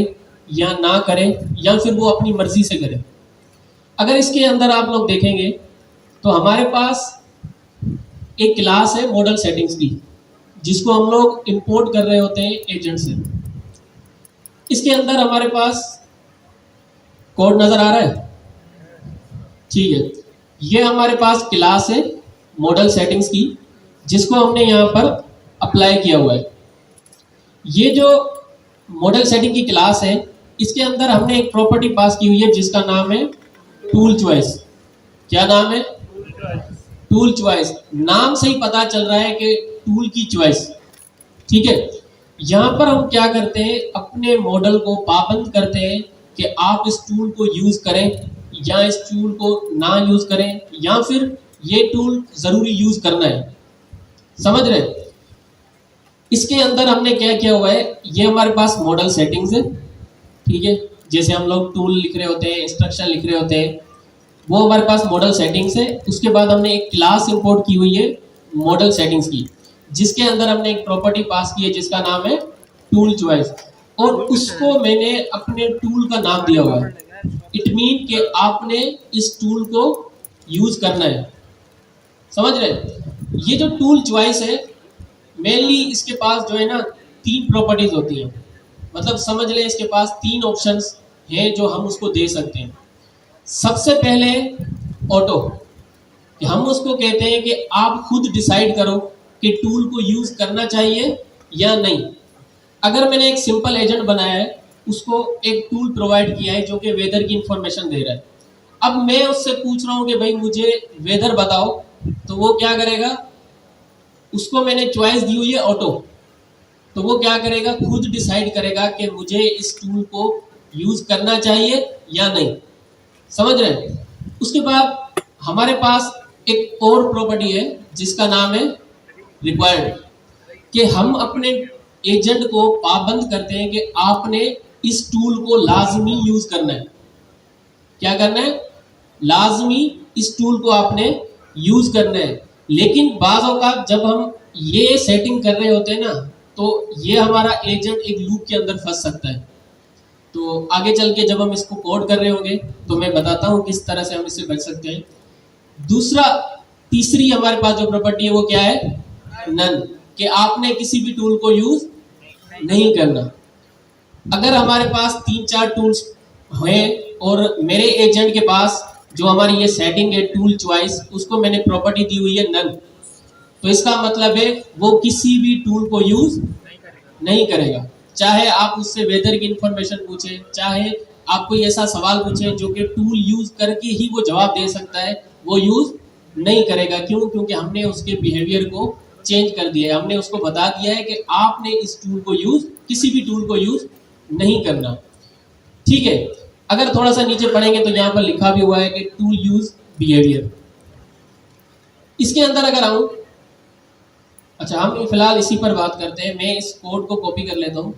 या ना करे, या फिर वो अपनी मर्जी से करे। अगर इसके अंदर आप लोग देखेंगे तो हमारे पास एक क्लास है मॉडल सेटिंग्स की, जिसको हम लोग इंपोर्ट कर रहे होते हैं एजेंट से। इसके अंदर हमारे पास कोड नजर आ रहा है, ठीक है। ये हमारे पास क्लास है मॉडल सेटिंग्स की, जिसको हमने यहाँ पर अप्लाई किया हुआ है। ये जो मॉडल सेटिंग की क्लास है, इसके अंदर हमने एक प्रॉपर्टी पास की हुई है जिसका नाम है टूल चॉइस। क्या नाम है? Tool choice. नाम से ही पता चल रहा है कि टूल की चॉइस, ठीक है। यहाँ पर हम क्या करते हैं, अपने मॉडल को पाबंद करते हैं कि आप इस टूल को यूज करें या इस टूल को ना यूज करें, या फिर ये टूल जरूरी यूज करना है। समझ रहे? इसके अंदर हमने क्या किया हुआ है, ये हमारे पास मॉडल सेटिंग्स है, ठीक है। जैसे हम लोग टूल लिख रहे होते हैं, इंस्ट्रक्शन लिख रहे होते हैं, वो हमारे पास मॉडल सेटिंग्स है। उसके बाद हमने एक क्लास इंपोर्ट की हुई है मॉडल सेटिंग्स की, जिसके अंदर हमने एक प्रॉपर्टी पास की है जिसका नाम है टूल चॉइस, और उसको मैंने अपने टूल का नाम दिया हुआ है। इट मीन कि आपने इस टूल को यूज करना है। समझ रहे? ये जो टूल चॉइस है, मेनली इसके पास जो है ना 3 प्रॉपर्टीज होती हैं। मतलब समझ लें इसके पास 3 ऑप्शंस हैं जो हम उसको दे सकते हैं। सबसे पहले ऑटो, कि हम उसको कहते हैं कि आप खुद डिसाइड करो कि टूल को यूज करना चाहिए या नहीं। अगर मैंने एक सिंपल एजेंट बनाया है, उसको एक टूल प्रोवाइड किया है जो कि वेदर की इंफॉर्मेशन दे रहा है, अब मैं उससे पूछ रहा हूँ कि भाई मुझे वेदर बताओ, तो वो क्या करेगा, उसको मैंने चॉइस दी हुई है ऑटो, तो वो क्या करेगा, खुद डिसाइड करेगा कि मुझे इस टूल को यूज करना चाहिए या नहीं। समझ रहे हैं? उसके बाद हमारे पास एक और प्रॉपर्टी है जिसका नाम है रिक्वायर्ड, कि हम अपने एजेंट को पाबंद करते हैं कि आपने इस टूल को लाजमी यूज करना है। क्या करना है? लाजमी इस टूल को आपने यूज करना है। लेकिन बाज़ औक़ात जब हम ये सेटिंग कर रहे होते हैं ना, तो ये हमारा एजेंट एक लूप के अंदर फंस सकता है। तो आगे चल के जब हम इसको कोड कर रहे होंगे तो मैं बताता हूँ किस तरह से हम इससे बच सकते हैं। तीसरी हमारे पास जो प्रॉपर्टी है वो क्या है, नन, कि आपने किसी भी टूल को यूज नहीं करना। अगर हमारे पास 3-4 टूल्स हैं और मेरे एजेंट के पास जो हमारी ये सेटिंग है टूल चॉइस, उसको मैंने प्रॉपर्टी दी हुई है नन, तो इसका मतलब है वो किसी भी टूल को यूज नहीं करेगा। चाहे आप उससे वेदर की इंफॉर्मेशन पूछें, चाहे आप कोई ऐसा सवाल पूछें जो कि टूल यूज करके ही वो जवाब दे सकता है, वो यूज नहीं करेगा। क्यों? क्योंकि हमने उसके बिहेवियर को चेंज कर दिया है। हमने उसको बता दिया है कि आपने इस टूल को यूज, किसी भी टूल को यूज नहीं करना, ठीक है। अगर थोड़ा सा नीचे पढ़ेंगे तो यहाँ पर लिखा भी हुआ है कि टूल यूज बिहेवियर। इसके अंदर अगर आऊं, अच्छा हम फिलहाल इसी पर बात करते हैं। मैं इस कोड को कॉपी कर लेता हूं।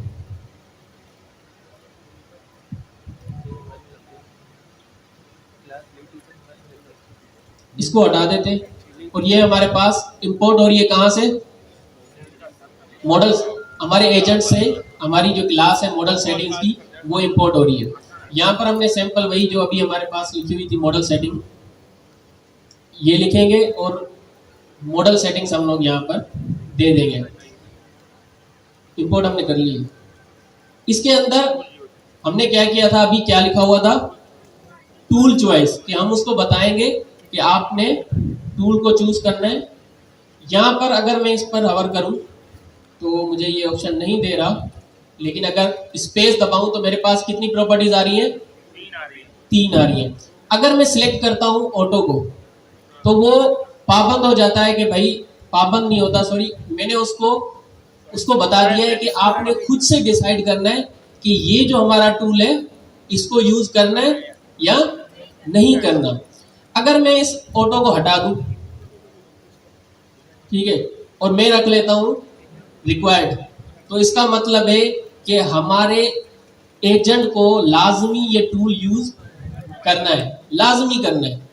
इसको हटा देते हैं और ये हमारे पास इंपोर्ट हो रही है कहाँ से, मॉडल, हमारे एजेंट से हमारी जो क्लास है मॉडल सेटिंग्स की वो इंपोर्ट हो रही है। यहाँ पर हमने सैंपल वही जो अभी हमारे पास लिखी हुई थी मॉडल सेटिंग, ये लिखेंगे और मॉडल सेटिंग्स हम लोग यहाँ पर दे देंगे। इंपोर्ट हमने कर ली। इसके अंदर हमने क्या किया था, अभी क्या लिखा हुआ था, टूल चॉइस, कि हम उसको बताएंगे कि आपने टूल को चूज करना है। यहाँ पर अगर मैं इस पर हवर करूं तो मुझे ये ऑप्शन नहीं दे रहा, लेकिन अगर स्पेस दबाऊं तो मेरे पास कितनी प्रॉपर्टीज आ रही है, 3 आ रही है। अगर मैं सिलेक्ट करता हूं ऑटो को तो वो पाबंद हो जाता है कि भाई, पाबंद नहीं होता, सॉरी, मैंने उसको बता दिया है कि आपने खुद से डिसाइड करना है कि ये जो हमारा टूल है इसको यूज करना है या नहीं करना। अगर मैं इस ऑटो को हटा दूं, ठीक है, और मैं रख लेता हूं रिक्वायर्ड, तो इसका मतलब है कि हमारे एजेंट को लाजमी ये टूल यूज करना है, लाजमी करना है।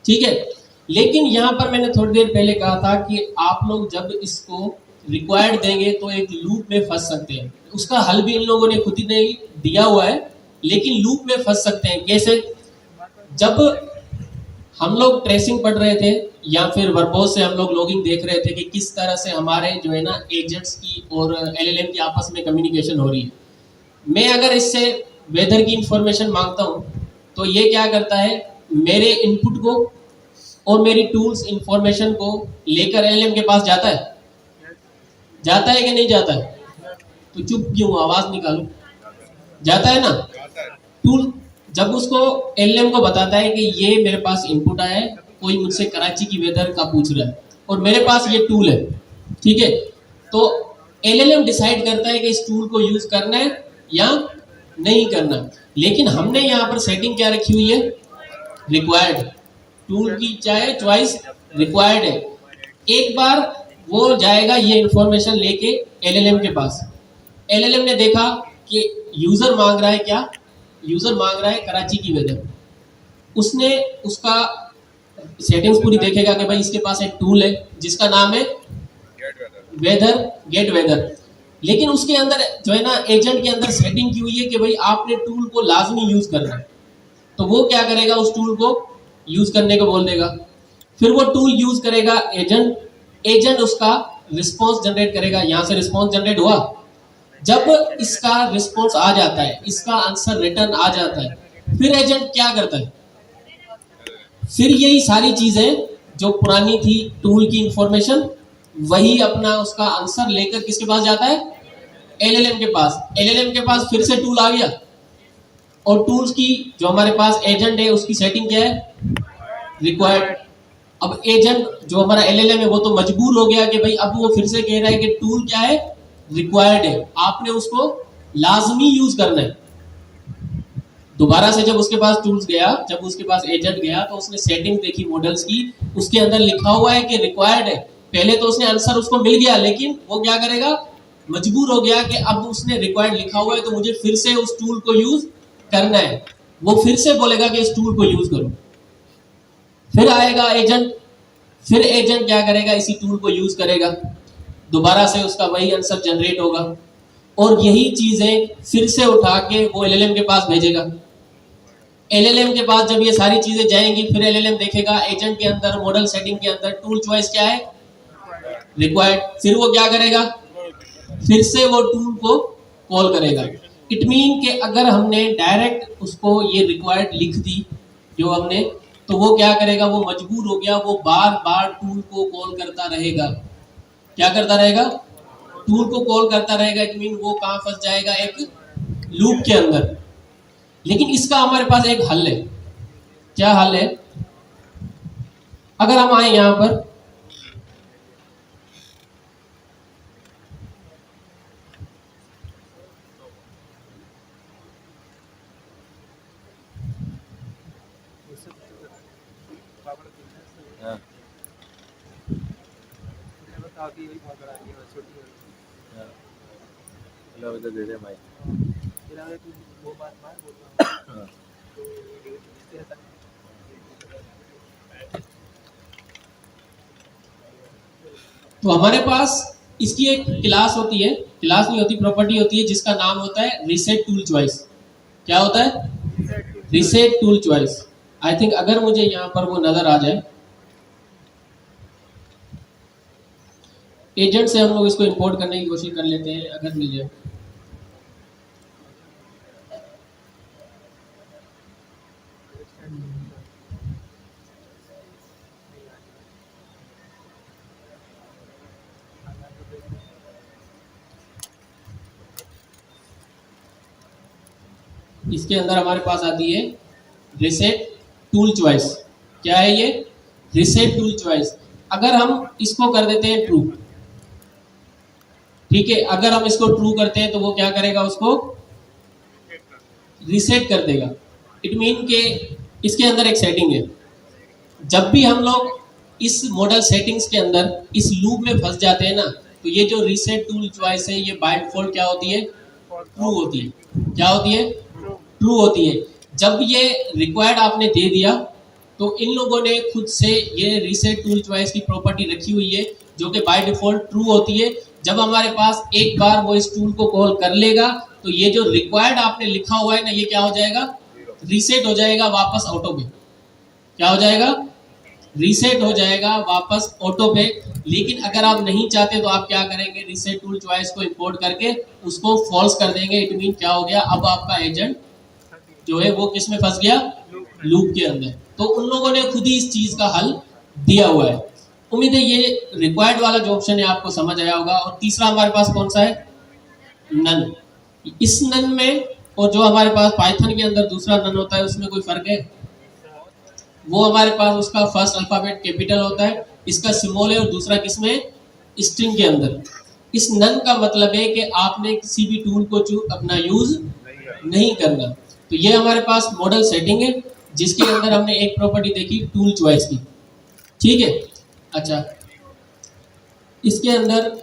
ठीक है। लेकिन यहाँ पर मैंने थोड़ी देर पहले कहा था कि आप लोग जब इसको रिक्वायर्ड देंगे तो एक लूप में फंस सकते हैं। उसका हल भी इन लोगों ने खुद ही नहीं दिया हुआ है, लेकिन लूप में फंस सकते हैं। कैसे? जब हम लोग ट्रेसिंग पढ़ रहे थे या फिर वर्बोस से हम लोग लॉगिंग देख रहे थे कि किस तरह से हमारे जो है ना एजेंट्स की और एलएलएम की आपस में कम्युनिकेशन हो रही है। मैं अगर इससे वेदर की इंफॉर्मेशन मांगता हूँ तो ये क्या करता है, मेरे इनपुट को और मेरी टूल्स इंफॉर्मेशन को लेकर एलएलएम के पास जाता है कि नहीं जाता है? तो चुप क्यों, आवाज निकालो। जाता है ना? टूल जब उसको एलएलएम को बताता है कि ये मेरे पास इनपुट आया है, कोई मुझसे कराची की वेदर का पूछ रहा है और मेरे पास ये टूल है, ठीक है, तो एलएलएम डिसाइड करता है कि इस टूल को यूज करना है या नहीं करना। लेकिन हमने यहाँ पर सेटिंग क्या रखी हुई है? रिक्वायर्ड। टूल की चाहे चॉइस रिक्वायर्ड है। एक बार वो जाएगा ये इंफॉर्मेशन लेके एलएलएम के पास। एलएलएम ने देखा कि यूजर मांग रहा है क्या? यूजर मांग रहा है कराची की वेदर। उसने उसका सेटिंग्स पूरी देखेगा कि भाई इसके पास एक टूल है जिसका नाम है गेट वेदर। लेकिन उसके अंदर जो है ना एजेंट के अंदर सेटिंग की हुई है कि भाई आपने टूल को लाजमी यूज करना है। तो वो क्या करेगा, उस टूल को यूज करने को बोल देगा। फिर वो टूल यूज करेगा एजेंट उसका रिस्पॉन्स जनरेट करेगा। यहाँ से रिस्पॉन्स जनरेट हुआ, जब इसका रिस्पॉन्स आ जाता है, इसका आंसर रिटर्न आ जाता है, फिर एजेंट क्या करता है? फिर यही सारी चीजें जो पुरानी थी टूल की इंफॉर्मेशन, वही अपना उसका आंसर लेकर किसके पास जाता है? एलएलएम के पास। एलएलएम के पास फिर से टूल आ गया और टूल्स की जो हमारे पास एजेंट है उसकी सेटिंग क्या है? रिक्वायर्ड। अब एजेंट जो हमारा एलएलएम है वो तो मजबूर हो गया कि भाई अब वो फिर से कह रहा है कि टूल क्या है? रिक्वायर्ड है, आपने उसको लाजमी यूज करना है। दोबारा से जब उसके पास टूल्स गया, जब उसके पास एजेंट गया तो उसने सेटिंग देखी मॉडल्स की, उसके अंदर लिखा हुआ है कि रिक्वायर्ड है। पहले तो उसने आंसर उसको मिल गया, लेकिन वो क्या करेगा, मजबूर हो गया कि अब उसने रिक्वायर्ड लिखा हुआ है तो मुझे फिर से उस टूल को यूज करना है। वो फिर से बोलेगा कि इस टूल को यूज करो। फिर आएगा एजेंट, फिर एजेंट क्या करेगा, इसी टूल को यूज करेगा, दोबारा से उसका वही आंसर जनरेट होगा और यही चीजें फिर से उठा के वो एलएलएम के पास भेजेगा। एलएलएम के पास जब ये सारी चीजें जाएंगी, फिर एलएलएम देखेगा एजेंट के अंदर मॉडल सेटिंग के अंदर टूल चॉइस क्या है? रिक्वायर्ड। फिर वो क्या करेगा, फिर से वो टूल को कॉल करेगा। इट मीन कि अगर हमने डायरेक्ट उसको ये रिक्वायर्ड लिख दी जो हमने, तो वो क्या करेगा, वो मजबूर हो गया, वो बार बार टूल को कॉल करता रहेगा। क्या करता रहेगा? टूल को कॉल करता रहेगा। इट मीन वो कहाँ फंस जाएगा? एक लूप के अंदर। लेकिन इसका हमारे पास एक हल है। क्या हल है? अगर हम आए यहां पर, दे दे भाई। तो हमारे पास इसकी एक क्लास होती है, क्लास नहीं होती, प्रॉपर्टी होती है जिसका नाम होता है रीसेट टूल चॉइस। क्या होता है? Reset tool choice. I think अगर मुझे यहाँ पर वो नजर आ जाए, एजेंट से हम लोग इसको इंपोर्ट करने की कोशिश कर लेते हैं, अगर मिल जाए। इसके अंदर हमारे पास आती है रीसेट टूल चॉइस। क्या है ये? Reset tool choice. अगर हम इसको कर देते हैं ट्रू, ठीक है, अगर हम इसको ट्रू करते हैं तो वो क्या करेगा, उसको रीसेट कर देगा। इट मीन के इसके अंदर एक सेटिंग है, जब भी हम लोग इस मॉडल सेटिंग्स के अंदर इस लूप में फंस जाते हैं ना, तो ये जो रीसेट टूल चॉइस है ये बाय डिफॉल्ट क्या होती है? ट्रू होती है। क्या होती है? ट्रू होती है। जब ये रिक्वायर्ड आपने दे दिया तो इन लोगों ने खुद से ये रीसेट टूल चॉइस की प्रॉपर्टी रखी हुई है जो कि बाय डिफॉल्ट ट्रू होती है। जब हमारे पास एक बार वो इस टूल को कॉल कर लेगा तो ये जो रिक्वायर्ड आपने लिखा हुआ है ना, ये क्या हो जाएगा, रीसेट हो जाएगा वापस ऑटो पे। क्या हो जाएगा, रीसेट हो जाएगा वापस ऑटो पे। लेकिन अगर आप नहीं चाहते तो आप क्या करेंगे, रीसेट टूल चॉइस को इंपोर्ट करके उसको फॉल्स कर देंगे। इट मीन क्या हो गया, अब आपका एजेंट जो है वो किस में फंस गया, लूप के अंदर। तो उन लोगों ने खुद ही इस चीज का हल दिया हुआ है। उम्मीद है ये रिक्वायर्ड वाला जो ऑप्शन है आपको समझ आया होगा। और तीसरा हमारे पास कौन सा है, नन। इस नन में और जो हमारे पास पाइथन के अंदर दूसरा नन होता है उसमें कोई फर्क है? वो हमारे पास उसका फर्स्ट अल्फाबेट कैपिटल होता है, इसका सिंबल है, और दूसरा किसमें, स्ट्रिंग के अंदर। इस नन का मतलब है कि आपने किसी भी टूल को अपना यूज नहीं करना। तो ये हमारे पास मॉडल सेटिंग है जिसके अंदर हमने एक प्रॉपर्टी देखी टूल चॉइस की, ठीक है। अच्छा, इसके अंदर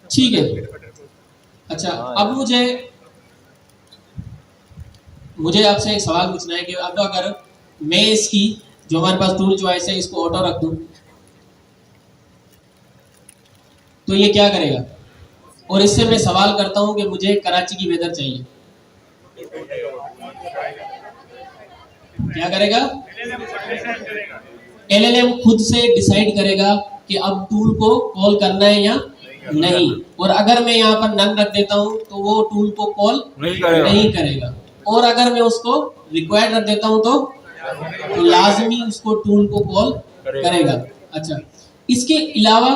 ठीक है। अच्छा, अब मुझे आपसे एक सवाल पूछना है कि अब अगर मैं इसकी जो हमारे पास टूल चॉइस है इसको ऑटो रख दूं तो ये क्या करेगा? और इससे मैं सवाल करता हूं कि मुझे कराची की वेदर चाहिए, क्या करेगा? एलएलएम खुद से डिसाइड करेगा कि अब टूल को कॉल करना है या नहीं। और अगर मैं यहाँ पर नन रख देता हूँ तो वो टूल को कॉल नहीं करेगा। और अगर मैं उसको रिक्वायर्ड रख देता हूँ तो लाजमी उसको टूल को कॉल करेगा। अच्छा, इसके अलावा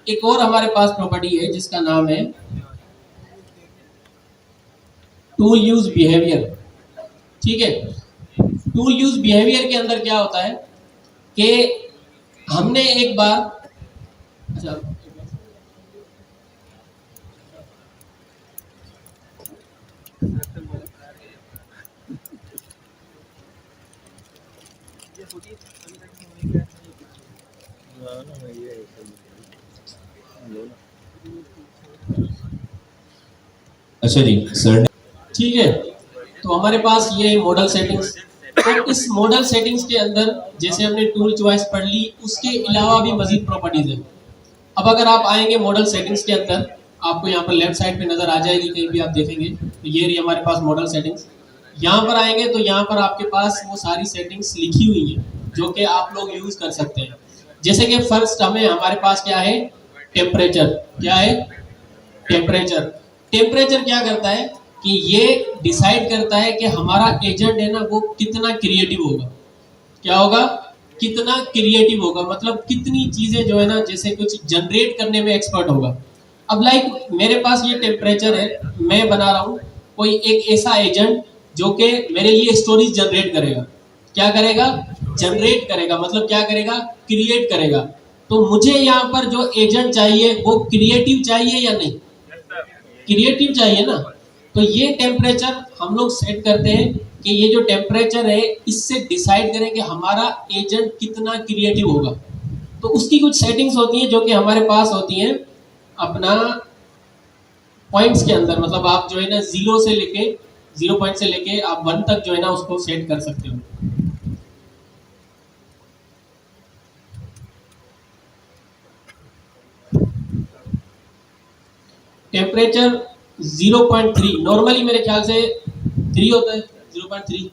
एक और हमारे पास प्रॉपर्टी है जिसका नाम है टूल यूज बिहेवियर, ठीक है। टूल यूज बिहेवियर के अंदर क्या होता है कि हमने एक बार, अच्छा अच्छा जी सर, ठीक है। तो हमारे पास ये मॉडल सेटिंग्स, तो इस मॉडल सेटिंग्स के अंदर जैसे हमने टूल चॉइस पढ़ ली, उसके अलावा भी मजीद प्रॉपर्टीज है। अब अगर आप आएंगे मॉडल सेटिंग्स के अंदर, आपको यहाँ पर लेफ्ट साइड पे नजर आ जाएगी, कहीं भी आप देखेंगे तो ये रही हमारे पास मॉडल सेटिंग्स। यहाँ पर आएंगे तो यहाँ पर आपके पास वो सारी सेटिंग्स लिखी हुई हैं जो कि आप लोग यूज कर सकते हैं। जैसे कि फर्स्ट हमारे पास क्या है, टेम्परेचर। क्या है, टेम्परेचर। टेम्परेचर क्या करता है कि ये डिसाइड करता है कि हमारा एजेंट है ना वो कितना क्रिएटिव होगा। क्या होगा, कितना क्रिएटिव होगा, मतलब कितनी चीजें जो है ना जैसे कुछ जनरेट करने में एक्सपर्ट होगा। अब लाइक मेरे पास ये टेम्परेचर है, मैं बना रहा हूँ कोई एक ऐसा एजेंट जो कि मेरे लिए स्टोरीज जनरेट करेगा। क्या करेगा, जनरेट करेगा, मतलब क्या करेगा, क्रिएट करेगा। तो मुझे यहाँ पर जो एजेंट चाहिए वो क्रिएटिव चाहिए या नहीं, क्रिएटिव चाहिए ना। तो ये टेम्परेचर हम लोग सेट करते हैं कि ये जो टेम्परेचर है इससे डिसाइड करें कि हमारा एजेंट कितना क्रिएटिव होगा। तो उसकी कुछ सेटिंग्स होती हैं जो कि हमारे पास होती हैं अपना पॉइंट्स के अंदर, मतलब आप जो है ना 0 पॉइंट से लेके आप 1 तक जो है ना उसको सेट कर सकते हो। टेम्परेचर 0.3 नॉर्मली मेरे ख्याल से 3 होता है, 0.3,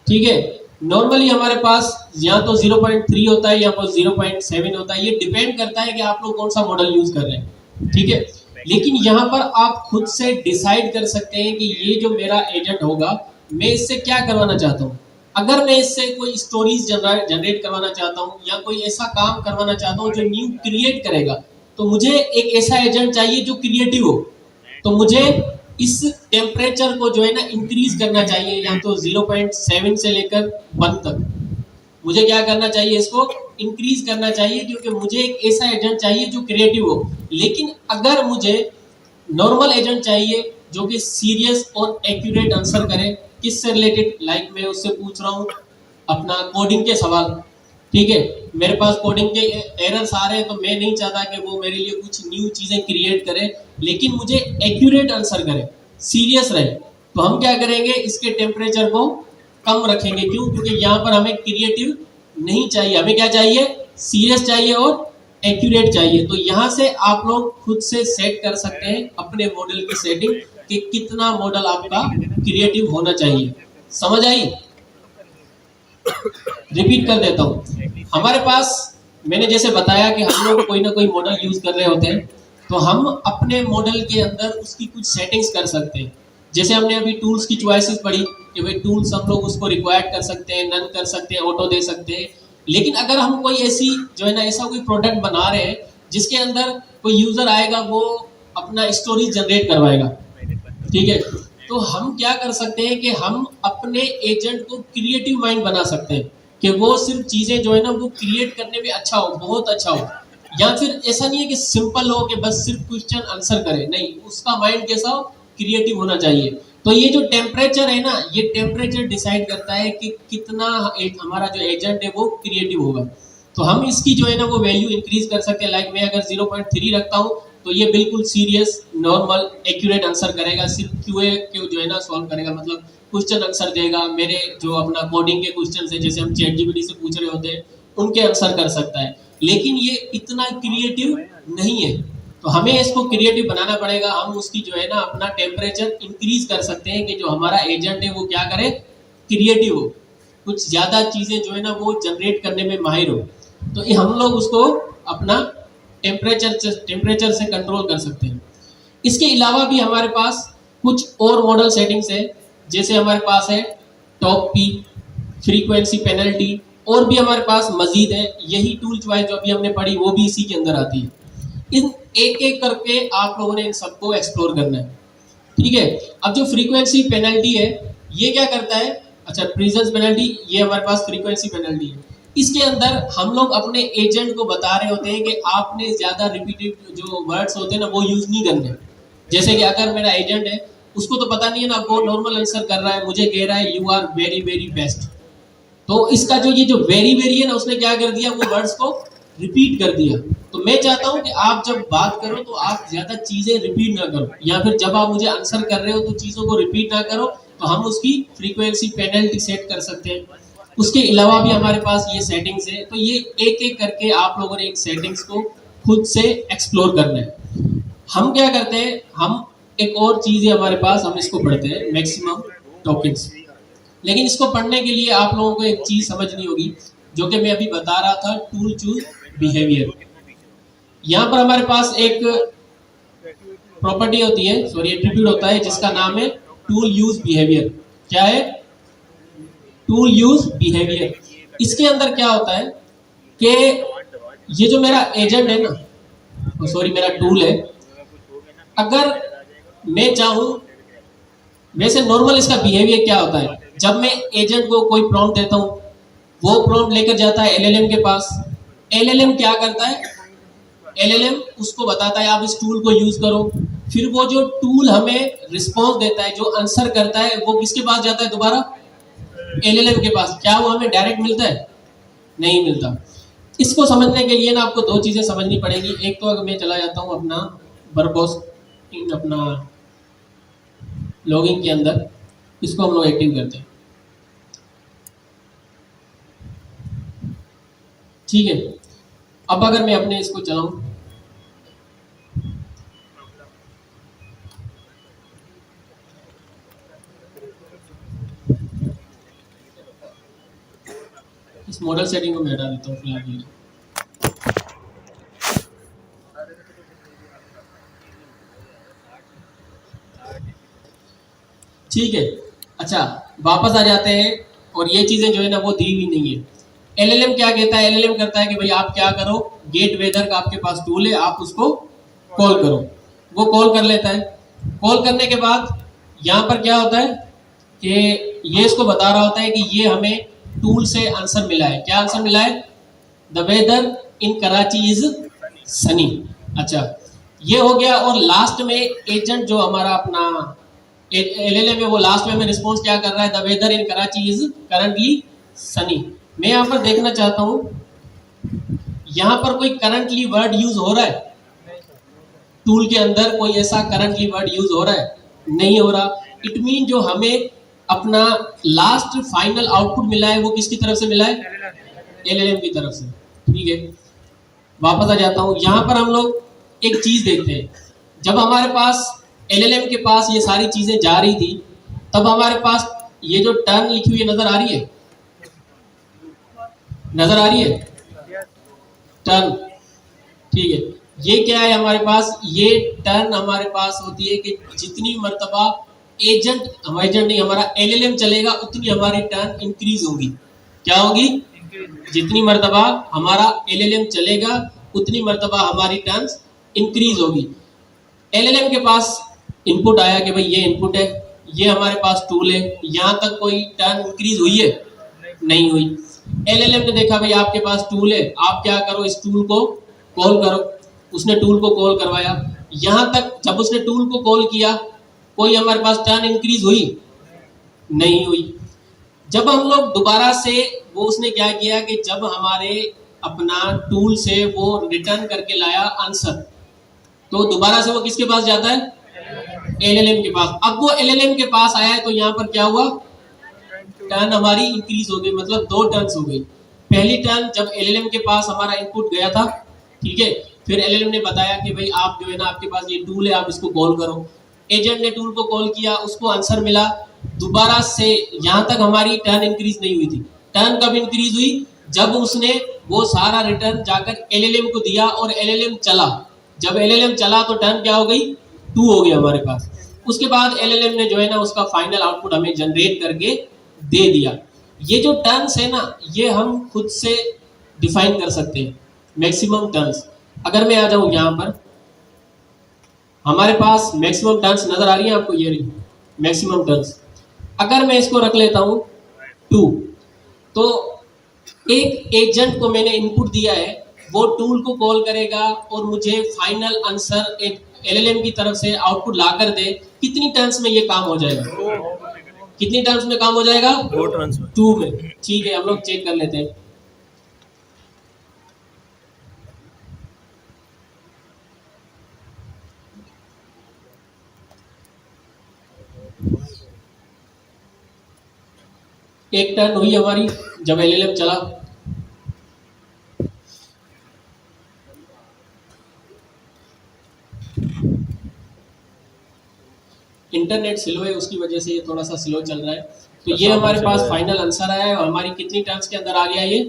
ठीक है। नॉर्मली हमारे पास या तो 0.3 होता है या फिर 0.7 होता है, ये डिपेंड करता है कि आप लोग कौन सा मॉडल यूज कर रहे हैं, ठीक है। लेकिन यहाँ पर आप खुद से डिसाइड कर सकते हैं कि ये जो मेरा एजेंट होगा मैं इससे क्या करवाना चाहता हूँ। अगर मैं इससे कोई स्टोरीज जनरेट करवाना चाहता हूँ या कोई ऐसा काम करवाना चाहता हूँ जो न्यू क्रिएट करेगा, तो मुझे एक ऐसा एजेंट चाहिए जो क्रिएटिव हो। तो मुझे इस टेम्परेचर को जो है ना इंक्रीज करना चाहिए, या तो 0.7 से लेकर 1 तक मुझे क्या करना चाहिए, इसको इंक्रीज करना चाहिए, क्योंकि मुझे एक ऐसा एजेंट चाहिए जो क्रिएटिव हो। लेकिन अगर मुझे नॉर्मल एजेंट चाहिए जो कि सीरियस और एक्यूरेट आंसर करे। किससे रिलेटेड? लाइक मैं उससे पूछ रहा हूँ अपना कोडिंग के सवाल, ठीक है, मेरे पास कोडिंग के एरर्स आ रहे हैं, तो मैं नहीं चाहता कि वो मेरे लिए कुछ न्यू चीज़ें क्रिएट करे, लेकिन मुझे एक्यूरेट आंसर करे, सीरियस रहे। तो हम क्या करेंगे, इसके टेम्परेचर को कम रखेंगे। क्यों? क्योंकि यहाँ पर हमें क्रिएटिव नहीं चाहिए, हमें क्या चाहिए, सीरियस चाहिए और एक्यूरेट चाहिए। तो यहाँ से आप लोग खुद से सेट कर सकते हैं अपने मॉडल की सेटिंग कि कितना मॉडल आपका क्रिएटिव होना चाहिए। समझ आई? रिपीट कर देता हूँ। हमारे पास, मैंने जैसे बताया कि हम लोग कोई ना कोई मॉडल यूज कर रहे होते हैं, तो हम अपने मॉडल के अंदर उसकी कुछ सेटिंग्स कर सकते हैं। जैसे हमने अभी टूल्स की चॉइसेस पढ़ी कि भाई टूल्स हम लोग उसको रिक्वायर्ड कर सकते हैं, नन कर सकते हैं, ऑटो दे सकते हैं। लेकिन अगर हम कोई ऐसी जो है ना ऐसा कोई प्रोडक्ट बना रहे हैं जिसके अंदर कोई यूजर आएगा, वो अपना स्टोरेज जनरेट करवाएगा, ठीक है, तो हम क्या कर सकते हैं कि हम अपने एजेंट को क्रिएटिव माइंड बना सकते हैं कि वो सिर्फ चीजें जो है ना वो क्रिएट करने में अच्छा हो, बहुत अच्छा हो। या फिर ऐसा नहीं है कि सिंपल हो कि बस सिर्फ क्वेश्चन आंसर करे, नहीं, उसका माइंड कैसा हो, क्रिएटिव होना चाहिए। तो ये जो टेम्परेचर है ना, ये टेम्परेचर डिसाइड करता है कि कितना हमारा जो एजेंट है वो क्रिएटिव होगा। तो हम इसकी जो है ना वो वैल्यू इंक्रीज कर सकते हैं। लाइक मैं अगर 0.3 रखता हूँ तो ये बिल्कुल सीरियस, नॉर्मल, एक्यूरेट आंसर करेगा, सिर्फ क्यूए के जो है ना सॉल्व करेगा, मतलब क्वेश्चन आंसर देगा। मेरे जो अपना कोडिंग के क्वेश्चन है, जैसे हम चैट जीपीटी से पूछ रहे होते हैं, उनके आंसर कर सकता है। लेकिन ये इतना क्रिएटिव नहीं है, तो हमें इसको क्रिएटिव बनाना पड़ेगा। हम उसकी जो है ना अपना टेम्परेचर इंक्रीज कर सकते हैं कि जो हमारा एजेंट है वो क्या करे, क्रिएटिव हो, कुछ ज़्यादा चीज़ें जो है ना वो जनरेट करने में माहिर हो। तो ये हम लोग उसको अपना टेम्परेचर से कंट्रोल कर सकते हैं। इसके अलावा भी हमारे पास कुछ और मॉडल सेटिंग्स है, जैसे हमारे पास है टॉप पी, फ्रीक्वेंसी पेनल्टी, और भी हमारे पास मजीद है। यही टूल चॉइस जो अभी हमने पढ़ी वो भी इसी के अंदर आती है। इन एक एक करके आप लोगों ने इन सबको एक्सप्लोर करना है, ठीक है। अब जो फ्रीक्वेंसी पेनल्टी है ये क्या करता है, अच्छा, प्रीजेंस पेनल्टी, ये हमारे पास फ्रीक्वेंसी पेनल्टी है। इसके अंदर हम लोग अपने एजेंट को बता रहे होते हैं कि आपने ज्यादा रिपीटेड जो वर्ड्स होते हैं ना वो यूज नहीं करने। जैसे कि अगर मेरा एजेंट है, उसको तो पता नहीं है ना, वो नॉर्मल आंसर कर रहा है, मुझे कह रहा है you are very very best, तो इसका जो ये जो वेरी वेरी है ना, उसने क्या कर दिया, वो वर्ड्स को रिपीट कर दिया। तो मैं चाहता हूं कि आप जब बात करो तो आप ज्यादा चीजें रिपीट ना करो, या फिर जब आप मुझे आंसर कर रहे हो तो चीजों को रिपीट ना करो। तो हम उसकी फ्रीक्वेंसी पेनल्टी सेट कर सकते हैं। उसके अलावा भी हमारे पास ये सेटिंग्स है। तो ये एक एक करके आप लोगों ने इन सेटिंग्स को खुद से एक्सप्लोर करना है। हम क्या करते हैं, हम एक और चीज है हमारे पास, हम इसको पढ़ते हैं मैक्सिमम टोकन्स। लेकिन इसको पढ़ने के लिए आप लोगों को एक चीज समझनी होगी, जो कि मैं अभी बता रहा था, टूल चूज बिहेवियर। यहाँ पर हमारे पास एक प्रॉपर्टी होती है, सॉरी एट्रीब्यूट होता है, जिसका नाम है टूल यूज बिहेवियर। क्या है? Tool use behaviour. इसके अंदर क्या होता है कि ये जो मेरा एजेंट है ना, सॉरी मेरा टूल है, अगर मैं चाहूं, वैसे नॉर्मल इसका बिहेवियर क्या होता है, जब मैं एजेंट को कोई प्रॉम्प्ट देता हूं, वो प्रॉम्प्ट लेकर जाता है एलएलएम के पास। एलएलएम क्या करता है, एलएलएम उसको बताता है आप इस टूल को यूज करो। फिर वो जो टूल हमें रिस्पॉन्स देता है, जो आंसर करता है, वो किसके पास जाता है, दोबारा एलएलएम के पास। क्या वो हमें डायरेक्ट मिलता है? नहीं मिलता। इसको समझने के लिए ना आपको दो चीजें समझनी पड़ेगी। एक तो अगर मैं चला जाता हूँ अपना वर्बॉस अपना लॉगिन के अंदर, इसको हम लोग एक्टिव करते हैं, ठीक है। अब अगर मैं अपने इसको चलाऊं, इस मॉडल सेटिंग को मैं हटा देता हूँ फिलहाल के लिए। ठीक है, अच्छा, वापस आ जाते हैं। और ये चीजें जो है ना वो दी हुई नहीं है। एलएलएम क्या कहता है, एलएलएम करता है कि भाई आप क्या करो, गेट वेदर का आपके पास टूल है, आप उसको कॉल करो। वो कॉल कर लेता है। कॉल करने के बाद यहाँ पर क्या होता है कि ये इसको बता रहा होता है कि ये हमें टूल से आंसर मिला है। क्या आंसर मिला है? The weather in Karachi is sunny. अच्छा, ये हो गया। और लास्ट में एजेंट जो हमारा अपना एलएलएम में वो लास्ट में हमें रिस्पॉन्स क्या कर रहा है, the weather in Karachi is currently sunny. मैं यहाँ पर देखना चाहता हूँ यहाँ पर कोई करंटली वर्ड यूज हो रहा है, टूल के अंदर कोई ऐसा करंटली वर्ड यूज हो रहा है, नहीं हो रहा। इट मीन जो हमें अपना लास्ट फाइनल आउटपुट मिला है वो किसकी तरफ से मिला है, एलएलएम की तरफ से। ठीक है, वापस आ जाता हूँ। यहाँ पर हम लोग एक चीज देखते हैं, जब हमारे पास एलएलएम के पास ये सारी चीजें जा रही थी तब हमारे पास ये जो टर्न लिखी हुई नजर आ रही है, नजर आ रही है टर्न। ठीक है, ये क्या है हमारे पास, ये टर्न हमारे पास होती है कि जितनी मर्तबा एजेंट नहीं हमारा एलएलएम चलेगा उतनी हमारी टर्न इंक्रीज होगी। क्या होगी, जितनी मर्तबा हमारा एलएलएम चलेगा उतनी मर्तबा हमारी टर्न इंक्रीज होगी। एलएलएम के पास इनपुट आया कि भाई ये इनपुट है, ये हमारे पास टूल है, यहाँ तक कोई टर्न इंक्रीज हुई है, नहीं हुई। एलएलएम ने देखा भाई आपके पास टूल है, आप क्या करो, इस टूल को कॉल करो। उसने टूल को कॉल करवाया, यहाँ तक जब उसने टूल को कॉल किया कोई हमारे पास टर्न इंक्रीज हुई, नहीं हुई। जब हम लोग दोबारा से वो उसने क्या किया कि जब हमारे अपना टूल से वो रिटर्न करके लाया आंसर, तो दोबारा से वो किसके पास जाता है, एलएलएम के पास। अब वो एलएलएम के पास आया है तो यहाँ पर क्या हुआ, टर्न हमारी इंक्रीज हो गई, मतलब 2 टर्न्स हो गई। पहली टर्न जब एलएलएम के पास हमारा इनपुट गया था, ठीक है, फिर एलएलएम ने बताया कि भाई आप जो है ना आपके पास ये टूल है, आप इसको कॉल करो। एजेंट ने टूल को कॉल किया, उसको आंसर मिला, दोबारा से यहाँ तक हमारी टर्न इंक्रीज नहीं हुई थी। टर्न कब इंक्रीज हुई, जब उसने वो सारा रिटर्न जाकर एलएलएम को दिया और एलएलएम चला। जब एलएलएम चला तो टर्न क्या हो गई, 2 हो गई हमारे पास। उसके बाद एलएलएम ने जो है ना उसका फाइनल आउटपुट हमें जनरेट करके दे दिया। ये जो टर्न्स है ना ये हम खुद से डिफाइन कर सकते हैं, मैक्सिमम टर्न्स। अगर मैं आ जाऊं यहाँ पर, हमारे पास मैक्सिमम टर्न्स नजर आ रही है आपको, ये रही मैक्सिमम टर्न्स। अगर मैं इसको रख लेता हूं 2, तो एक एजेंट को मैंने इनपुट दिया है, वो टूल को कॉल करेगा और मुझे फाइनल आंसर एक एलएलएम की तरफ से आउटपुट ला कर दे। कितनी टर्न्स में ये काम हो जाएगा, कितनी टर्न्स में काम हो जाएगा, 2 टर्न्स में। 2 में। ठीक है, हम लोग चेक कर लेते हैं। एक टर्न हुई हमारी जब एलएलएम चला, इंटरनेट स्लो है उसकी वजह से ये थोड़ा सा स्लो चल रहा है। तो ये हमारे पास फाइनल आंसर आया है और हमारी कितनी टर्न्स के अंदर आ गया, ये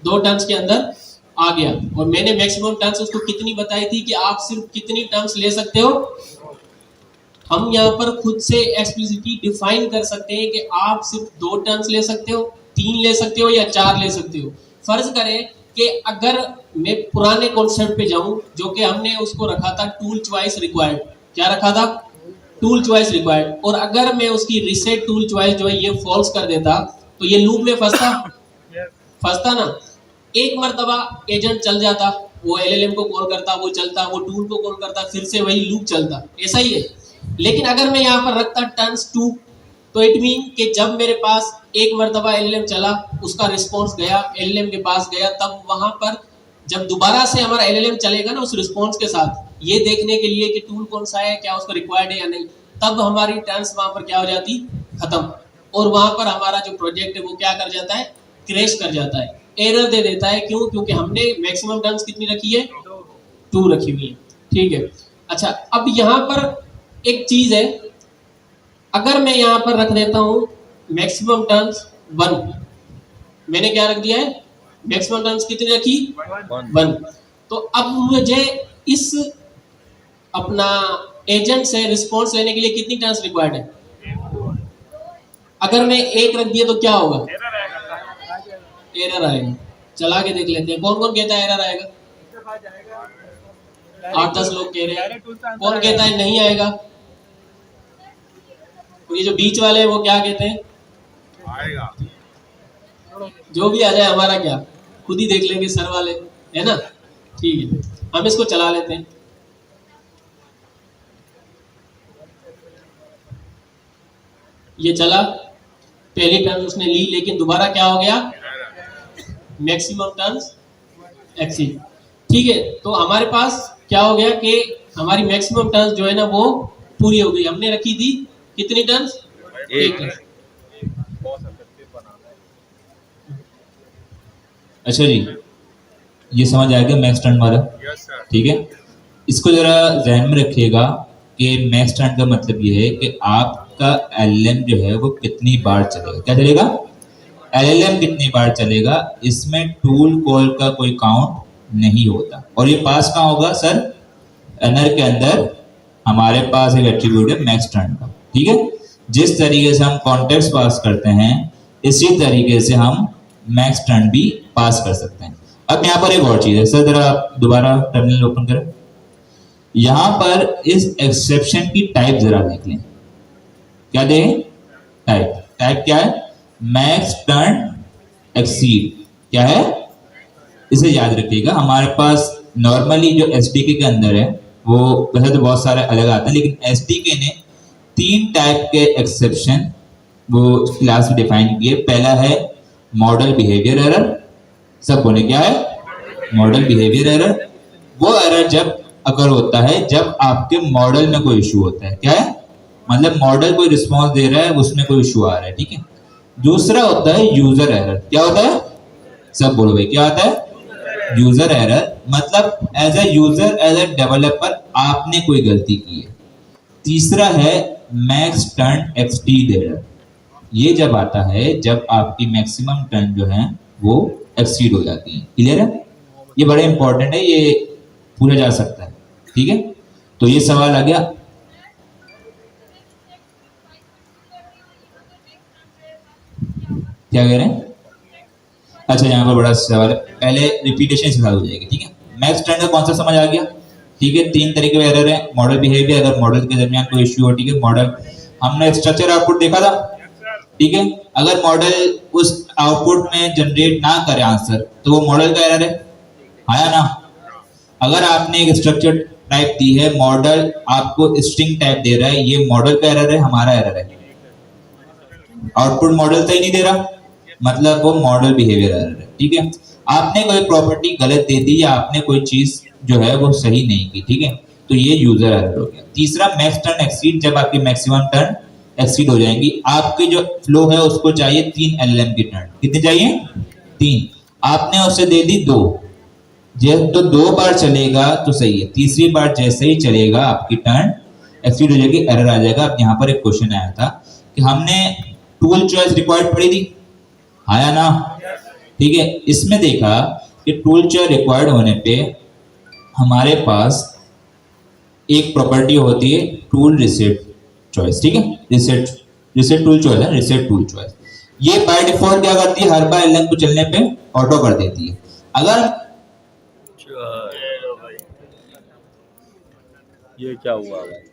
2 टर्न्स के अंदर आ गया। और मैंने मैक्सिमम टर्न्स उसको कितनी बताई थी कि आप सिर्फ कितनी टर्न्स ले सकते हो। हम यहाँ पर खुद से एक्सप्लिसिटली डिफाइन कर सकते हैं कि आप सिर्फ 2 टर्न्स ले सकते हो, 3 ले सकते हो या 4 ले सकते हो। फर्ज करें कि अगर मैं पुराने कॉन्सेप्ट पे जाऊं जो कि हमने उसको रखा था टूल चॉइस रिक्वायर्ड, क्या रखा था, टूल चॉइस रिक्वायर्ड, और अगर मैं उसकी रीसेट टूल चॉइस जो है ये फॉल्स कर देता तो ये लूप में फंसता ना। एक मर्तबा एजेंट चल जाता, वो एलएलएम को कॉल करता, वो चलता, वो टूल को कॉल करता, फिर से वही लूप चलता, ऐसा ही है। लेकिन अगर मैं यहाँ पर रखता टर्न्स 2, तो इट मीन कि जब मेरे पास एक मर्तबा एलएलएम चला, उसका रिस्पॉन्स गया, एलएलएम के पास गया, तब वहां पर जब दोबारा से हमारा एलएलएम चलेगा ना उस रिस्पॉन्स के साथ, ये देखने के लिए कि टूल कौन सा है, क्या उसका रिक्वायर्ड है या नहीं, तब हमारी टर्न्स वहां पर क्या हो जाती, खत्म। और वहां पर हमारा जो प्रोजेक्ट है वो क्या कर जाता है, क्रैश कर जाता है, एरर दे देता है। क्यों, क्योंकि हमने मैक्सिमम टर्न्स कितनी रखी है, 2 रखी हुई है। ठीक है, अच्छा अब यहाँ पर एक चीज है, अगर मैं यहाँ पर रख देता हूँ मैक्सिमम टर्न्स 1, मैंने क्या रख दिया है, मैक्सिमम टर्न्स कितनी रखी, 1। तो अब मुझे इस अपना एजेंट से रिस्पॉन्स लेने के लिए कितनी टर्न्स रिक्वायर्ड है। अगर मैं 1 रख दिया तो क्या होगा, एरर आएगा। चला के देख लेते हैं, कौन कौन कहता है एरर आएगा, 8-10 लोग कह रहे हैं, कौन कहता है नहीं आएगा। तो ये जो बीच वाले हैं वो क्या कहते हैं, आएगा। जो भी आ जाए हमारा क्या, खुद ही देख लेंगे सर वाले, है ना। ठीक है, हम इसको चला लेते हैं। ये चला, पहली टर्न उसने ली, लेकिन दोबारा क्या हो गया, मैक्सिमम टर्न्स एक्सीड। ठीक है, तो हमारे पास क्या हो गया कि हमारी मैक्सिमम टर्न्स जो है ना वो पूरी हो गई। हमने रखी थी कितनी टर्न्स, एक टर्न। अच्छा जी, ये समझ आ गया मैक्स टर्न वाला। ठीक है, इसको जरा ध्यान में रखिएगा कि मैक्स टर्न का मतलब ये है कि आपका एलएलएम जो है वो कितनी बार चलेगा। क्या चलेगा, एलएलएम कितनी बार चलेगा, इसमें टूल कॉल का कोई काउंट नहीं होता। और ये पास कहाँ होगा सर, एनर के अंदर हमारे पास एक एट्रीब्यूट है मैक्स टर्न का। ठीक है, जिस तरीके से हम कॉन्टेक्स्ट पास करते हैं इसी तरीके से हम मैक्स टर्न भी पास कर सकते हैं। अब यहाँ पर एक और चीज है सर, जरा आप दोबारा टर्मिनल ओपन करें। यहां पर इस एक्सेप्शन की टाइप जरा देख लें। क्या दें, टाइप। टाइप क्या है, मैक्स टर्न एक्सीड। क्या है, इसे याद रखिएगा। हमारे पास नॉर्मली जो एसडीके के अंदर है वो वैसे तो बहुत सारे अलग आते हैं, लेकिन एसडीके ने 3 टाइप के एक्सेप्शन वो क्लास में डिफाइन किए। पहला है मॉडल बिहेवियर एरर। सब बोले क्या है, मॉडल बिहेवियर एरर। वो एरर जब अगर होता है जब आपके मॉडल में कोई इशू होता है। क्या है, मतलब मॉडल कोई रिस्पॉन्स दे रहा है उसमें कोई इशू आ रहा है। ठीक है, दूसरा होता है यूजर एरर। क्या होता है, सब बोलो भाई क्या होता है, यूजर एरर। मतलब as a user, as a developer आपने कोई गलती की है। तीसरा है मैक्स टर्न एक्सटीड एरर। ये जब आता है जब आपकी मैक्सिमम टर्न जो है वो एक्सीड हो जाती है। क्लियर है, ये बड़ा इंपॉर्टेंट है, ये पूरा जा सकता है। ठीक है, तो ये सवाल आ गया। क्या कह रहे हैं, अच्छा यहाँ पर बड़ा सवाल है, पहले रिपीटेशन से हो जाएगी। ठीक है, मैक्स टर्न का कॉन्सेप्ट समझ आ गया। ठीक है, 3 तरीके के एरर है। मॉडल बिहेवियर, अगर मॉडल के दरमियान कोई इश्यू हो। ठीक है, मॉडल हमने स्ट्रक्चर आउटपुट देखा था। ठीक है, अगर मॉडल उस आउटपुट में जनरेट ना करे आंसर तो वो मॉडल का एरर है, आया ना। अगर आपने एक स्ट्रक्चर टाइप दी है, मॉडल आपको स्ट्रिंग टाइप दे रहा है, ये मॉडल का एरर है, हमारा एरर है। आउटपुट मॉडल तो ही नहीं दे रहा, मतलब वो मॉडल बिहेवियर एरर है। ठीक है, आपने कोई प्रॉपर्टी गलत दे दी या आपने कोई चीज जो है वो सही नहीं की। ठीक है, तो ये यूजर एरर हो गया। तीसरा मैक्स टर्न एक्सीड, जब आपकी मैक्सिमम टर्न एक्सीड हो जाएंगी। आपके जो फ्लो है उसको चाहिए 3 एलएम की टर्न। कितनी चाहिए, 3। आपने उसे दे दी 2, तो 2 बार चलेगा तो सही है। तीसरी बार जैसे ही चलेगा आपकी टर्न एक्सीड हो जाएगी, एरर आ जाएगा। अब यहाँ पर एक क्वेश्चन आया था कि हमने टूल चॉइस रिक्वायर्ड पढ़ी थी, आया ना। ठीक है, इसमें देखा कि टूल चॉइस रिक्वायर्ड होने पे हमारे पास एक प्रॉपर्टी होती है टूल रिसेट चॉइस। ठीक है, रिसेट टूल चॉइस है, रिसेट टूल चॉइस। ये बाय डिफॉल्ट क्या करती है, हर बार एलएन को चलने पे ऑटो कर देती है। अगर ये क्या हुआ भाई?